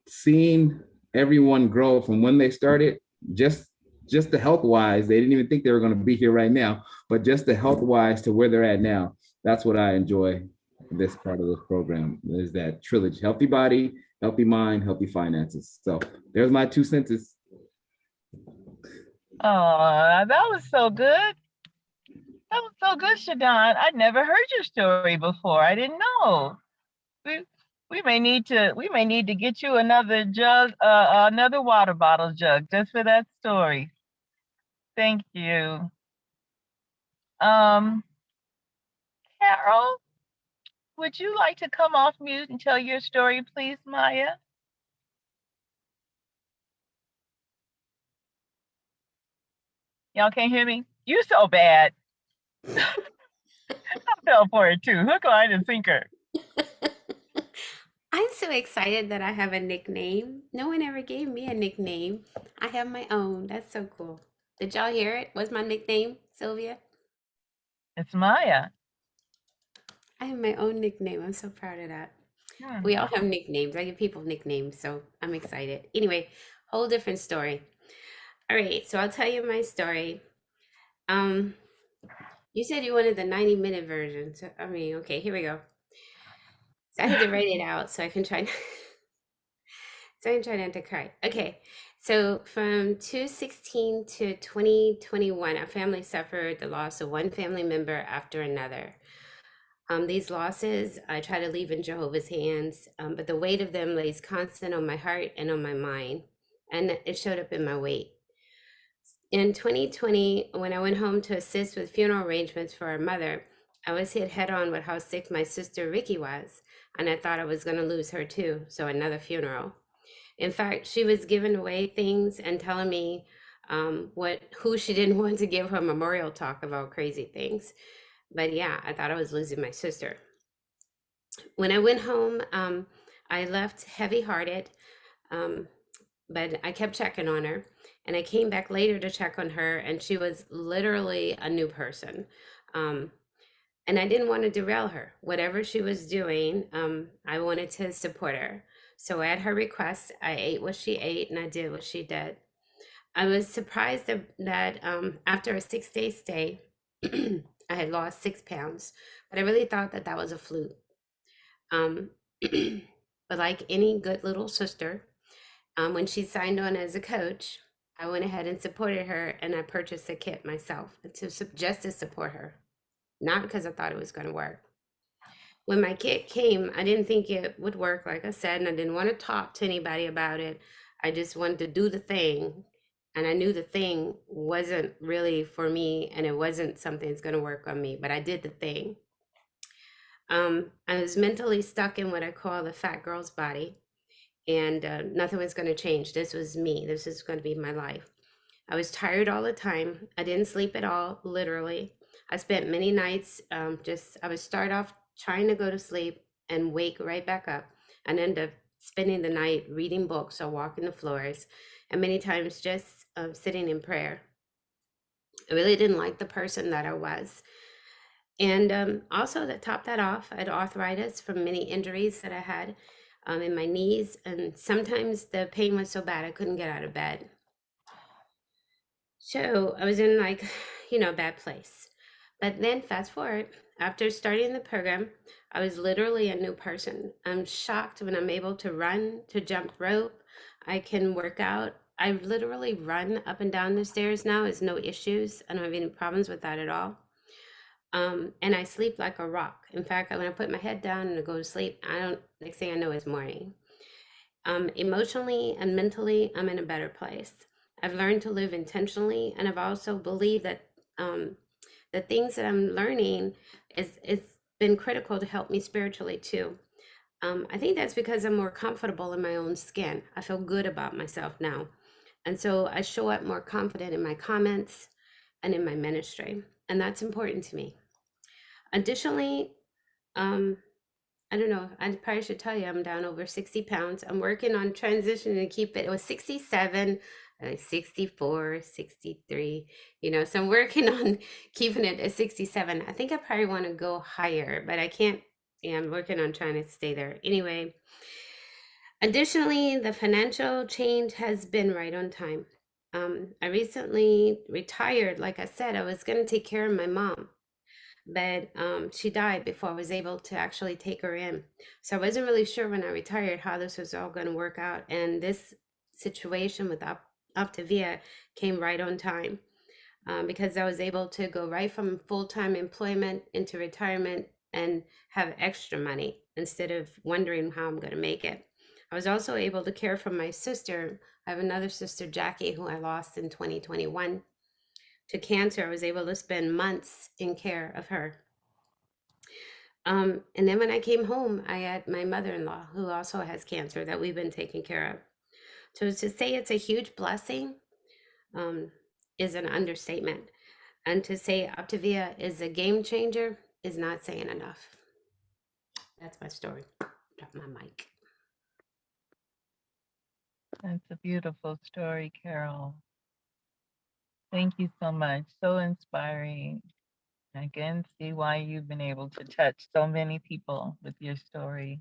seeing everyone grow from when they started, just the health wise, they didn't even think they were going to be here right now, but just the health wise to where they're at now. That's what I enjoy this part of this program, is that trilogy: healthy body, healthy mind, healthy finances. So there's my 2 cents. Oh, that was so good. That was so good, Shadon. I'd never heard your story before. I didn't know. We may need to get you another jug, another water bottle jug just for that story. Thank you. Carol, would you like to come off mute and tell your story, please, Maya? Y'all can't hear me? You so bad. I fell for it too. Hook, line, and sinker. I'm so excited that I have a nickname. No one ever gave me a nickname. I have my own. That's so cool. Did y'all hear it? What's my nickname, Sylvia? It's Maya. I have my own nickname. I'm so proud of that. We all have nicknames. I give people nicknames, so I'm excited. Anyway, whole different story. All right, so I'll tell you my story. You said you wanted the 90-minute version. So, I mean, okay, here we go. So I had to write it out so I can try not to cry. Okay, so from 2016 to 2021, our family suffered the loss of one family member after another. These losses, I try to leave in Jehovah's hands, but the weight of them lays constant on my heart and on my mind, and it showed up in my weight. In 2020, when I went home to assist with funeral arrangements for our mother, I was hit head on with how sick my sister Ricky was, and I thought I was going to lose her too, so another funeral. In fact, she was giving away things and telling me who she didn't want to give her memorial talk about crazy things. But yeah, I thought I was losing my sister. When I went home, I left heavy-hearted, but I kept checking on her. And I came back later to check on her, and she was literally a new person. And I didn't want to derail her. Whatever she was doing, I wanted to support her. So at her request, I ate what she ate and I did what she did. I was surprised that after a 6-day stay, I had lost 6 pounds, but I really thought that was a fluke. But like any good little sister, when she signed on as a coach, I went ahead and supported her, and I purchased a kit myself just to support her, not because I thought it was going to work. When my kit came, I didn't think it would work, like I said, and I didn't want to talk to anybody about it. I just wanted to do the thing, and I knew the thing wasn't really for me, and it wasn't something that's going to work on me, but I did the thing. I was mentally stuck in what I call the fat girl's body. And nothing was going to change. This was me. This is going to be my life. I was tired all the time. I didn't sleep at all, literally. I spent many nights I would start off trying to go to sleep and wake right back up and end up spending the night reading books or walking the floors, and many times just sitting in prayer. I really didn't like the person that I was. And also, to top that off, I had arthritis from many injuries that I had in my knees, and sometimes the pain was so bad I couldn't get out of bed. So I was in a bad place. But then fast forward, after starting the program, I was literally a new person. I'm shocked when I'm able to run, to jump rope. I can work out. I literally run up and down the stairs now. There's no issues. I don't have any problems with that at all. And I sleep like a rock. In fact, when I put my head down and I go to sleep, next thing I know, it's morning. Emotionally and mentally, I'm in a better place. I've learned to live intentionally, and I've also believed that the things that I'm learning it's been critical to help me spiritually too. I think that's because I'm more comfortable in my own skin. I feel good about myself now. And so I show up more confident in my comments and in my ministry. And that's important to me. Additionally, I don't know, I probably should tell you I'm down over 60 pounds. I'm working on transitioning to keep it. It was 67, 64, 63, so I'm working on keeping it at 67. I think I probably want to go higher, but I can't. Yeah, I'm working on trying to stay there. Anyway, additionally, the financial change has been right on time. I recently retired. Like I said, I was going to take care of my mom, but she died before I was able to actually take her in. So I wasn't really sure when I retired how this was all going to work out. And this situation with Optavia came right on time, because I was able to go right from full-time employment into retirement and have extra money instead of wondering how I'm going to make it. I was also able to care for my sister. I have another sister, Jackie, who I lost in 2021 to cancer. I was able to spend months in care of her. And then when I came home, I had my mother-in-law, who also has cancer, that we've been taking care of. So to say it's a huge blessing is an understatement. And to say Optavia is a game changer is not saying enough. That's my story. Drop my mic. That's a beautiful story, Carol. Thank you so much. So inspiring. I can see why you've been able to touch so many people with your story.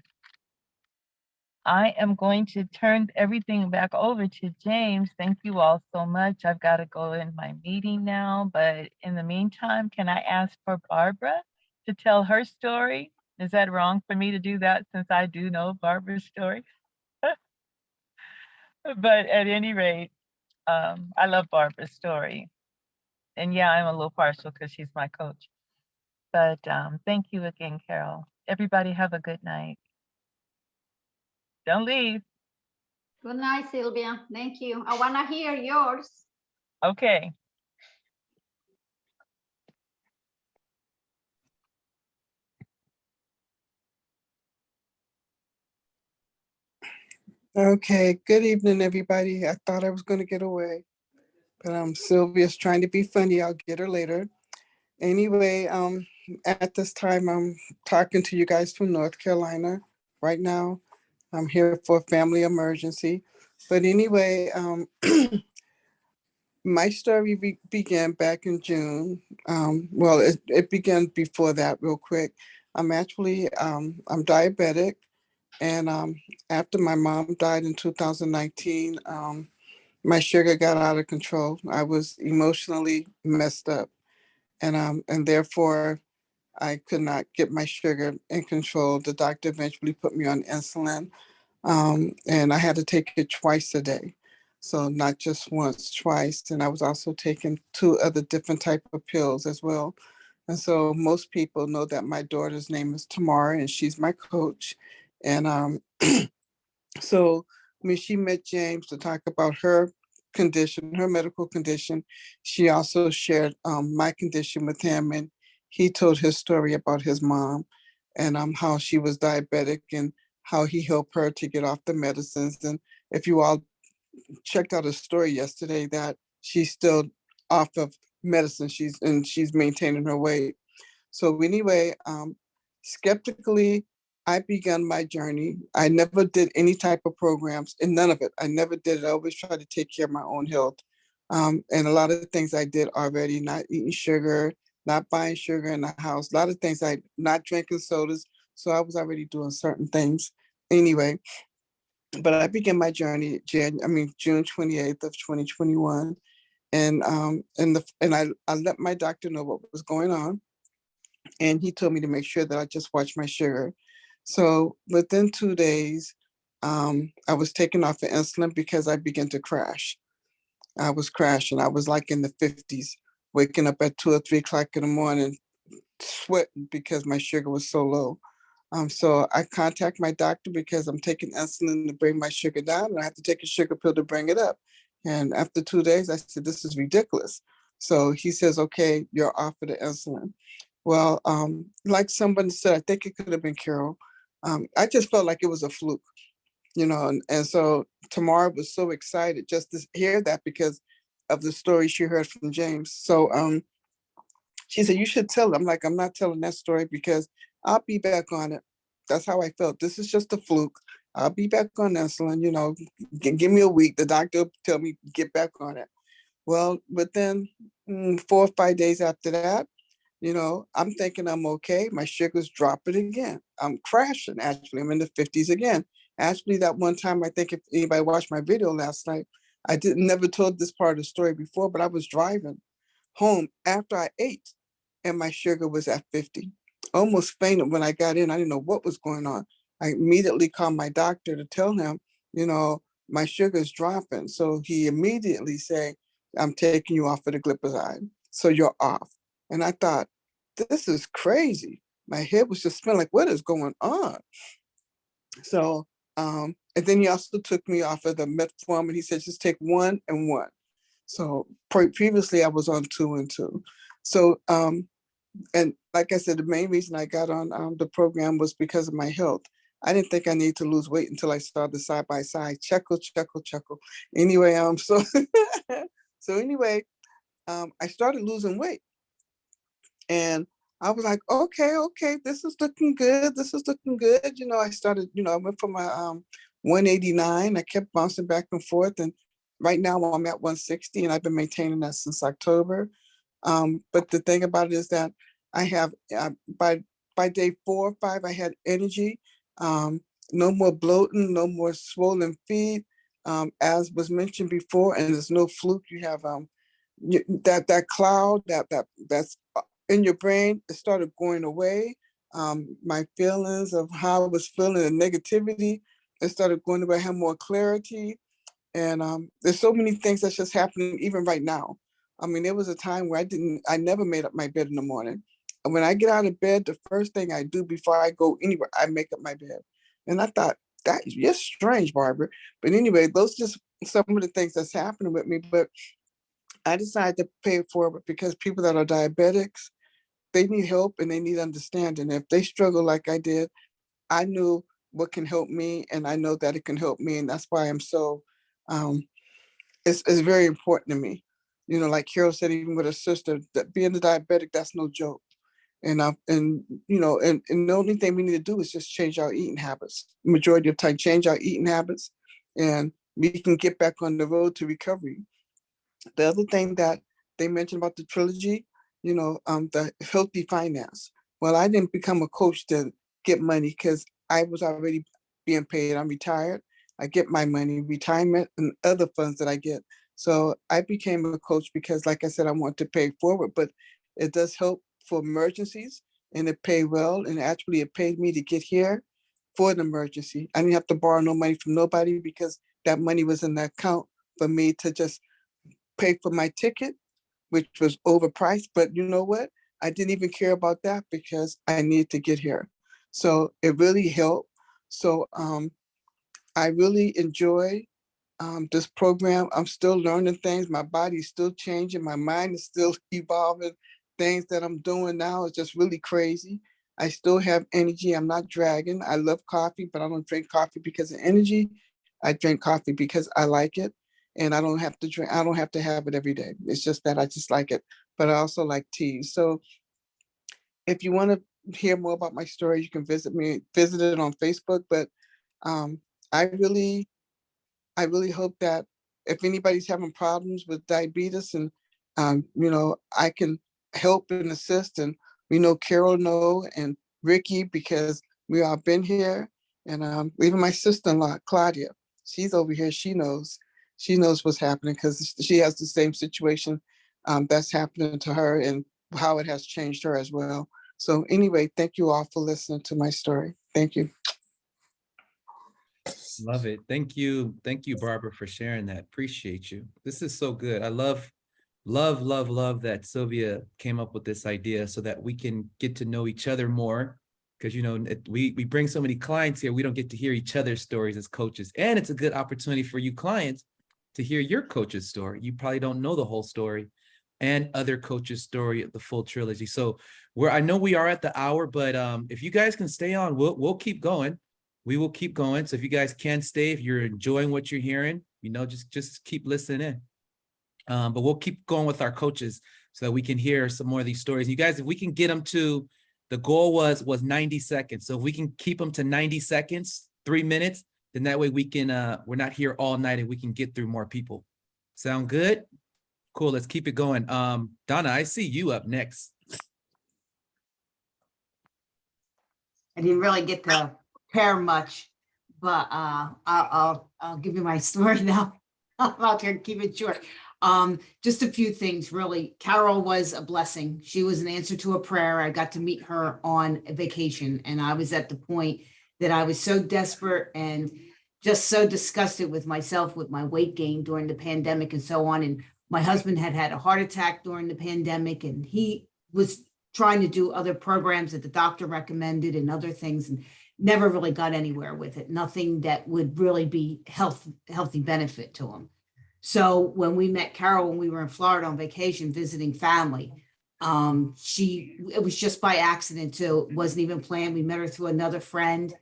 I am going to turn everything back over to James. Thank you all so much. I've got to go in my meeting now, but in the meantime, can I ask for Barbara to tell her story? Is that wrong for me to do that since I do know Barbara's story? But at any rate, I love Barbara's story. And yeah, I'm a little partial because she's my coach. But thank you again, Carol. Everybody have a good night. Don't leave. Good night, Sylvia. Thank you. I want to hear yours. Okay. Okay, good evening, everybody. I thought I was going to get away, but Sylvia's trying to be funny. I'll get her later. Anyway, at this time, I'm talking to you guys from North Carolina right now. I'm here for a family emergency. But anyway, my story began back in June. Well, it began before that real quick. I'm diabetic. And after my mom died in 2019, my sugar got out of control. I was emotionally messed up. And therefore, I could not get my sugar in control. The doctor eventually put me on insulin. And I had to take it twice a day. So not just once, twice. And I was also taking 2 other different type of pills as well. And so most people know that my daughter's name is Tamara and she's my coach. And so when she met James to talk about her condition, her medical condition, she also shared my condition with him. And he told his story about his mom and how she was diabetic and how he helped her to get off the medicines. And if you all checked out his story yesterday, that she's still off of medicine, she's maintaining her weight. So anyway, skeptically, I began my journey. I never did any type of programs and none of it. I never did it. I always tried to take care of my own health. And a lot of the things I did already, not eating sugar, not buying sugar in the house, a lot of things not drinking sodas. So I was already doing certain things anyway. But I began my journey June 28th of 2021. And I let my doctor know what was going on. And he told me to make sure that I just watch my sugar. So within 2 days, I was taken off of insulin because I began to crash. I was crashing. I was like in the 50s, waking up at 2 or 3 o'clock in the morning, sweating because my sugar was so low. So I contact my doctor because I'm taking insulin to bring my sugar down, and I have to take a sugar pill to bring it up. And after 2 days, I said, this is ridiculous. So he says, okay, you're off of the insulin. Well, like somebody said, I think it could have been Carol. I just felt like it was a fluke. and so Tamara was so excited just to hear that because of the story she heard from James. So she said, you should tell. I'm like, I'm not telling that story because I'll be back on it. That's how I felt. This is just a fluke. I'll be back on insulin, give me a week. The doctor will tell me get back on it. Well, within 4 or 5 days after that, I'm thinking I'm okay. My sugar's dropping again. I'm crashing, actually. I'm in the 50s again. Actually, that one time, I think if anybody watched my video last night, I never told this part of the story before, but I was driving home after I ate and my sugar was at 50. Almost fainted when I got in. I didn't know what was going on. I immediately called my doctor to tell him, my sugar's dropping. So he immediately said, I'm taking you off of the glipizide. So you're off. And I thought, this is crazy. My head was just spinning like, what is going on? So, and then he also took me off of the metformin. He said, just take 1 and 1. So previously I was on 2 and 2. So, and like I said, the main reason I got on the program was because of my health. I didn't think I needed to lose weight until I saw the side-by-side. Chuckle. Anyway, so anyway, I started losing weight. And I was like, okay, this is looking good. I started, I went from a 189. I kept bouncing back and forth. And right now I'm at 160 and I've been maintaining that since October. But the thing about it is that I have, by day 4 or 5, I had energy, no more bloating, no more swollen feet, as was mentioned before, and there's no fluke. You have that cloud that's in your brain, it started going away. My feelings of how I was feeling and negativity, it started going away. I had more clarity. And there's so many things that's just happening even right now. I mean, there was a time where I never made up my bed in the morning. And when I get out of bed, the first thing I do before I go anywhere, I make up my bed. And I thought, you're strange, Barbara. But anyway, those are just some of the things that's happening with me. But I decided to pay it forward because people that are diabetics, they need help and they need understanding. If they struggle like I did, I knew what can help me, and I know that it can help me. And that's why I'm so, it's very important to me. Like Carol said, even with her sister, that being a diabetic, that's no joke. And the only thing we need to do is just change our eating habits. Majority of the time, change our eating habits, and we can get back on the road to recovery. The other thing that they mentioned about the trilogy, the healthy finance. Well, I didn't become a coach to get money because I was already being paid. I'm retired. I get my money, retirement, and other funds that I get. So I became a coach because, like I said, I want to pay forward, but it does help for emergencies, and it paid well. And actually, it paid me to get here for an emergency. I didn't have to borrow no money from nobody because that money was in the account for me to just pay for my ticket, which was overpriced. But you know what? I didn't even care about that because I needed to get here. So it really helped. So I really enjoy this program. I'm still learning things. My body's still changing. My mind is still evolving. Things that I'm doing now is just really crazy. I still have energy. I'm not dragging. I love coffee, but I don't drink coffee because of energy. I drink coffee because I like it. And I don't have to drink, I don't have to have it every day. It's just that I just like it. But I also like tea. So if you want to hear more about my story, you can visit it on Facebook. But I really hope that if anybody's having problems with diabetes and, I can help and assist. And we know Carol and Ricky, because we all been here. And even my sister-in-law, Claudia, she's over here. She knows what's happening because she has the same situation that's happening to her and how it has changed her as well. So anyway, thank you all for listening to my story. Thank you. Love it. Thank you, Barbara, for sharing that. Appreciate you. This is so good. I love that Sylvia came up with this idea so that we can get to know each other more. Because, we bring so many clients here, we don't get to hear each other's stories as coaches. And it's a good opportunity for you clients to hear your coach's story. You probably don't know the whole story and other coaches' story of the full trilogy. So I know we are at the hour, but if you guys can stay on, we'll keep going. we will keep going. So if you guys can stay, if you're enjoying what you're hearing, you know, just keep listening in. But we'll keep going with our coaches so that we can hear some more of these stories. You guys, if we can get them to, the goal was 90 seconds. So if we can keep them to 90 seconds, 3 minutes, then that way we can, we're not here all night and we can get through more people. Sound good? Cool, let's keep it going. Donna, I see you up next. I didn't really get to prepare much, but I'll give you my story now. I'll try to keep it short. Just a few things, really. Carol was a blessing. She was an answer to a prayer. I got to meet her on a vacation, and I was at the point that I was so desperate and just so disgusted with myself, with my weight gain during the pandemic and so on. And my husband had had a heart attack during the pandemic, and he was trying to do other programs that the doctor recommended and other things, and never really got anywhere with it. Nothing that would really be healthy benefit to him. So when we met Carol, when we were in Florida on vacation visiting family, it was just by accident too. It wasn't even planned. We met her through another friend,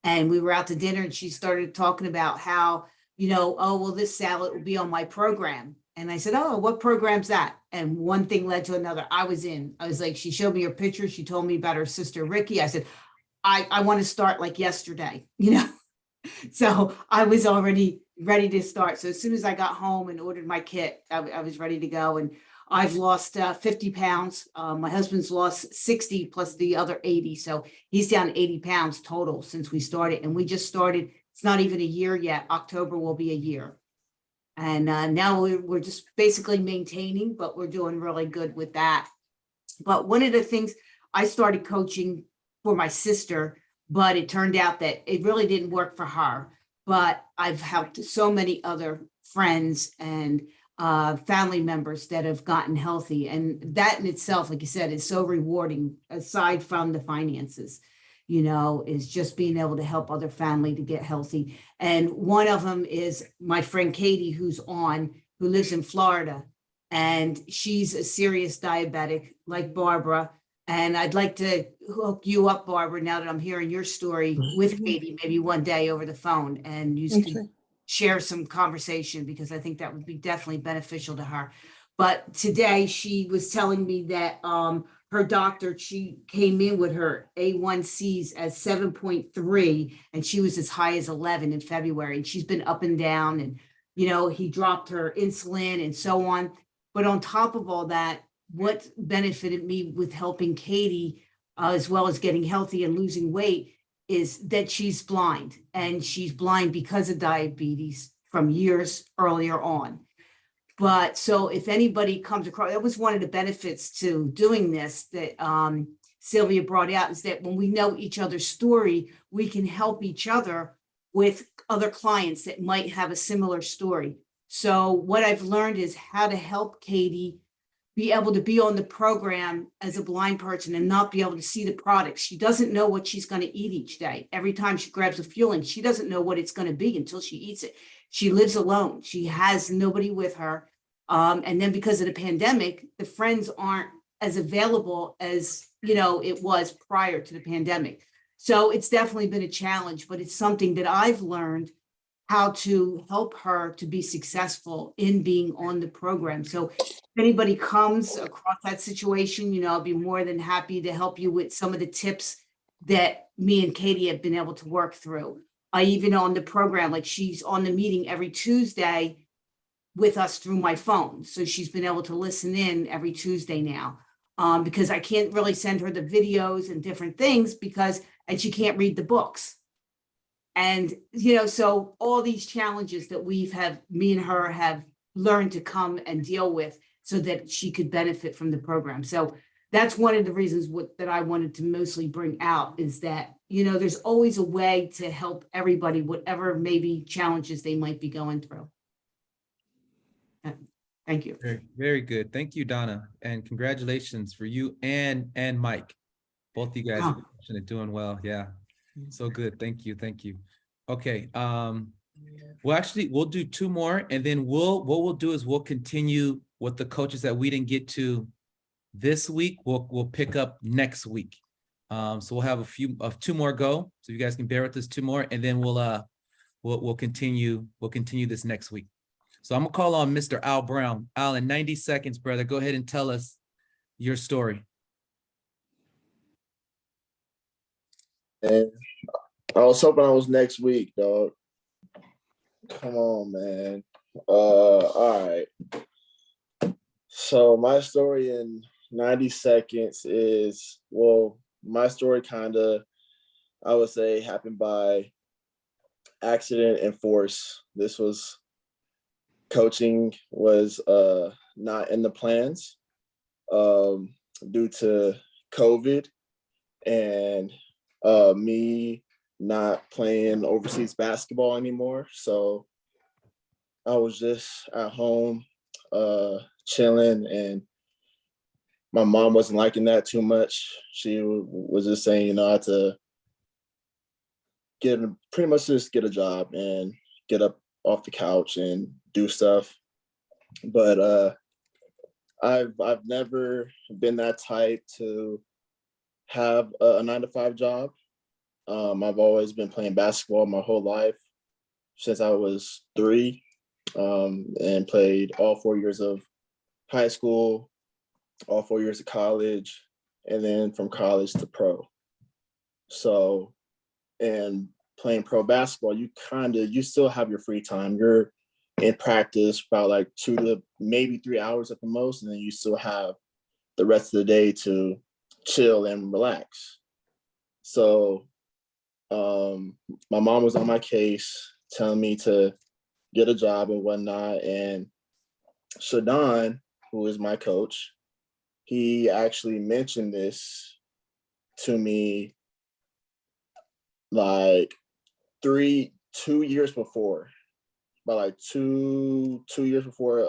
and we were out to dinner, and she started talking about how, you know, oh, well, this salad will be on my program. And I said, oh, what program's that? And one thing led to another. I was like, she showed me her picture. She told me about her sister, Ricky. I said, I want to start like yesterday, you know? So I was already ready to start. So as soon as I got home and ordered my kit, I was ready to go. And I've lost 50 pounds. My husband's lost 60 plus the other 80. So he's down 80 pounds total since we started. And we just started, it's not even a year yet. October will be a year. And now we're just basically maintaining, but we're doing really good with that. But one of the things, I started coaching for my sister, but it turned out that it really didn't work for her. But I've helped so many other friends and family members that have gotten healthy. And that in itself, like you said, is so rewarding, aside from the finances, you know, is just being able to help other family to get healthy. And one of them is my friend Katie, who lives in Florida, and she's a serious diabetic like Barbara. And I'd like to hook you up, Barbara, now that I'm hearing your story with Katie, maybe one day over the phone, and you can share some conversation, because I think that would be definitely beneficial to her. But today she was telling me that her doctor, she came in with her A1Cs as 7.3, and she was as high as 11 in February. And she's been up and down, and, you know, he dropped her insulin and so on. But on top of all that, what benefited me with helping Katie, as well as getting healthy and losing weight, is that she's blind, and she's blind because of diabetes from years earlier on. But so if anybody comes across, that was one of the benefits to doing this that Sylvia brought out, is that when we know each other's story, we can help each other with other clients that might have a similar story. So what I've learned is how to help Katie be able to be on the program as a blind person and not be able to see the products. She doesn't know what she's going to eat each day. Every time she grabs a fueling, she doesn't know what it's going to be until she eats it. She lives alone. She has nobody with her. And then because of the pandemic, the friends aren't as available as, you know, it was prior to the pandemic. So it's definitely been a challenge, but it's something that I've learned how to help her to be successful in being on the program. So if anybody comes across that situation, you know, I'll be more than happy to help you with some of the tips that me and Katie have been able to work through. Even on the program, like she's on the meeting every Tuesday with us through my phone. So she's been able to listen in every Tuesday now, because I can't really send her the videos and different things and she can't read the books. And, you know, so all these challenges that me and her have learned to come and deal with so that she could benefit from the program. So that's one of the reasons that I wanted to mostly bring out, is that, you know, there's always a way to help everybody, whatever maybe challenges they might be going through. Thank you. Very, very good. Thank you, Donna. And congratulations for you and Mike. Both of you guys are doing well. Yeah. So good. Thank you. Thank you. Okay. We'll do two more, and then what we'll do is we'll continue with the coaches that we didn't get to this week. We'll pick up next week. So we'll have two more go. So you guys can bear with us 2 more, and then we'll continue this next week. So I'm gonna call on Mr. Al Brown. Al, in 90 seconds, brother, go ahead and tell us your story. And I was hoping I was next week, dog. Come on, man. All right. So my story in 90 seconds is, well, my story kind of, I would say, happened by accident and force. This was, coaching was not in the plans due to COVID and me not playing overseas basketball anymore. So I was just at home chilling, and my mom wasn't liking that too much. She was just saying, you know, I had to pretty much just get a job and get up off the couch and do stuff. But I've never been that type to have a 9-to-5 job. I've always been playing basketball my whole life since I was 3, and played all 4 years of high school, all 4 years of college, and then from college to pro. So, and playing pro basketball, you still have your free time. You're in practice about like 2 to maybe 3 hours at the most, and then you still have the rest of the day to chill and relax. So my mom was on my case, telling me to get a job and whatnot. And Shadon, who is my coach, he actually mentioned this to me like 2 years before, about like two years before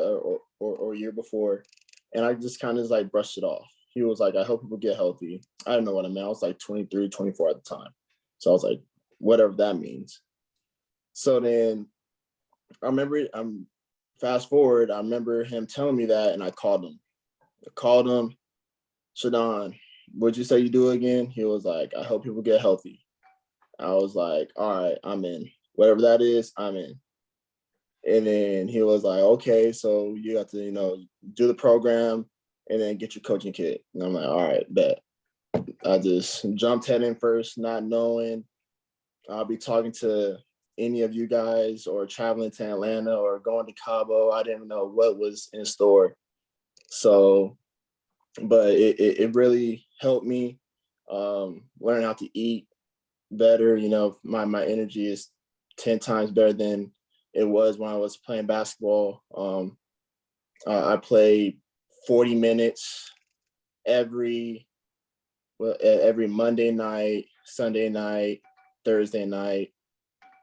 or a year before. And I just kind of like brushed it off. He was like, I hope people get healthy. I don't know what I meant. I was like 23, 24 at the time. So I was like, whatever that means. So then I remember, fast forward, I remember him telling me that, and I called him. Shadon, what'd you say you do again? He was like, I hope people get healthy. I was like, all right, I'm in. Whatever that is, I'm in. And then he was like, okay, so you have to, you know, do the program and then get your coaching kit. And I'm like, all right, bet. I just jumped head in first, not knowing I'll be talking to any of you guys or traveling to Atlanta or going to Cabo. I didn't know what was in store. So, but it really helped me learn how to eat better. You know, my energy is 10 times better than it was when I was playing basketball. I played 40 minutes every Monday night, Sunday night, Thursday night,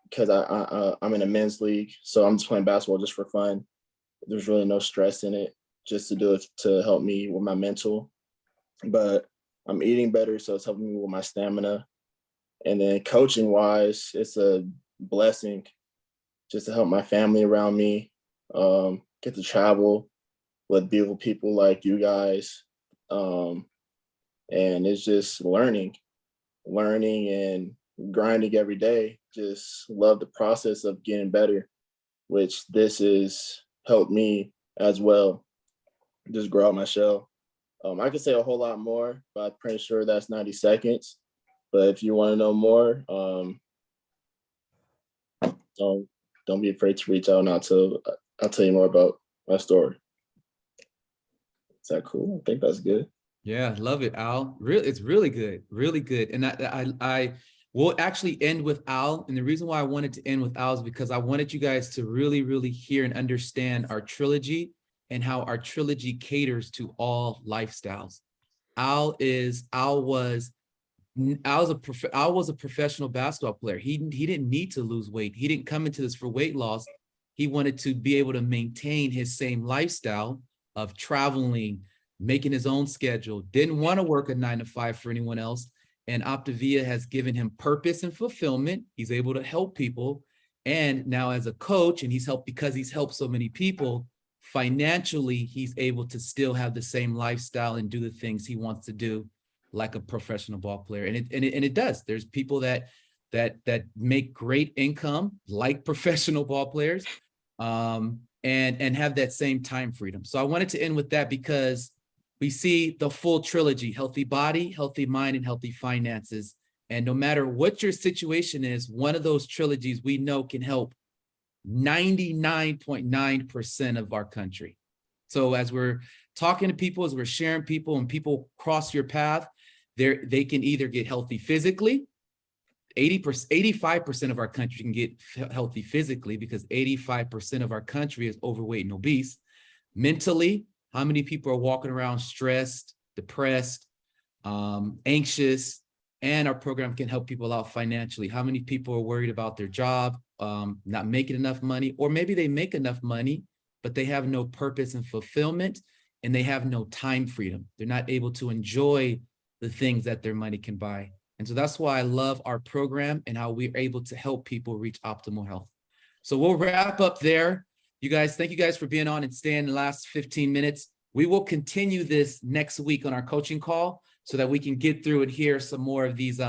because I'm in a men's league. So I'm just playing basketball just for fun. There's really no stress in it, just to do it to help me with my mental. But I'm eating better, so it's helping me with my stamina. And then coaching wise, it's a blessing just to help my family around me, get to travel with beautiful people like you guys. And it's just learning and grinding every day. Just love the process of getting better, which this has helped me as well, just grow out my shell. I could say a whole lot more, but I'm pretty sure that's 90 seconds. But if you want to know more, don't be afraid to reach out, and I'll tell you more about my story. Is that cool? I think that's good. Yeah, love it, Al. It's really good, really good. And I will actually end with Al. And the reason why I wanted to end with Al is because I wanted you guys to really, really hear and understand our trilogy and how our trilogy caters to all lifestyles. Al was a professional basketball player. He didn't need to lose weight. He didn't come into this for weight loss. He wanted to be able to maintain his same lifestyle of traveling, making his own schedule, didn't want to work a 9-to-5 for anyone else. And Optavia has given him purpose and fulfillment. He's able to help people. And now as a coach, and because he's helped so many people, financially, he's able to still have the same lifestyle and do the things he wants to do. like a professional ball player. And it does. There's people that make great income like professional ball players, and have that same time freedom. So I wanted to end with that because we see the full trilogy: healthy body, healthy mind, and healthy finances. And no matter what your situation is, one of those trilogies we know can help 99.9% of our country. So as we're talking to people, as we're sharing people, and people cross your path, they can either get healthy physically. 85% of our country can get healthy physically because 85% of our country is overweight and obese. Mentally, how many people are walking around stressed, depressed, anxious? And our program can help people out financially. How many people are worried about their job, not making enough money, or maybe they make enough money, but they have no purpose and fulfillment, and they have no time freedom. They're not able to enjoy the things that their money can buy. And so that's why I love our program and how we're able to help people reach optimal health. So we'll wrap up there. You guys, thank you guys for being on and staying the last 15 minutes. We will continue this next week on our coaching call so that we can get through and hear some more of these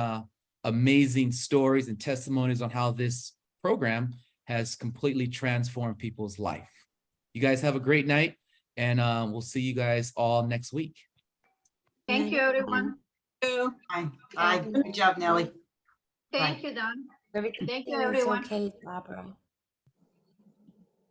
amazing stories and testimonies on how this program has completely transformed people's life. You guys have a great night, and we'll see you guys all next week. Thank you, everyone. Bye. Bye. Good job, Nellie. Thank you, Don. Everything Thank you, is everyone. okay, Barbara.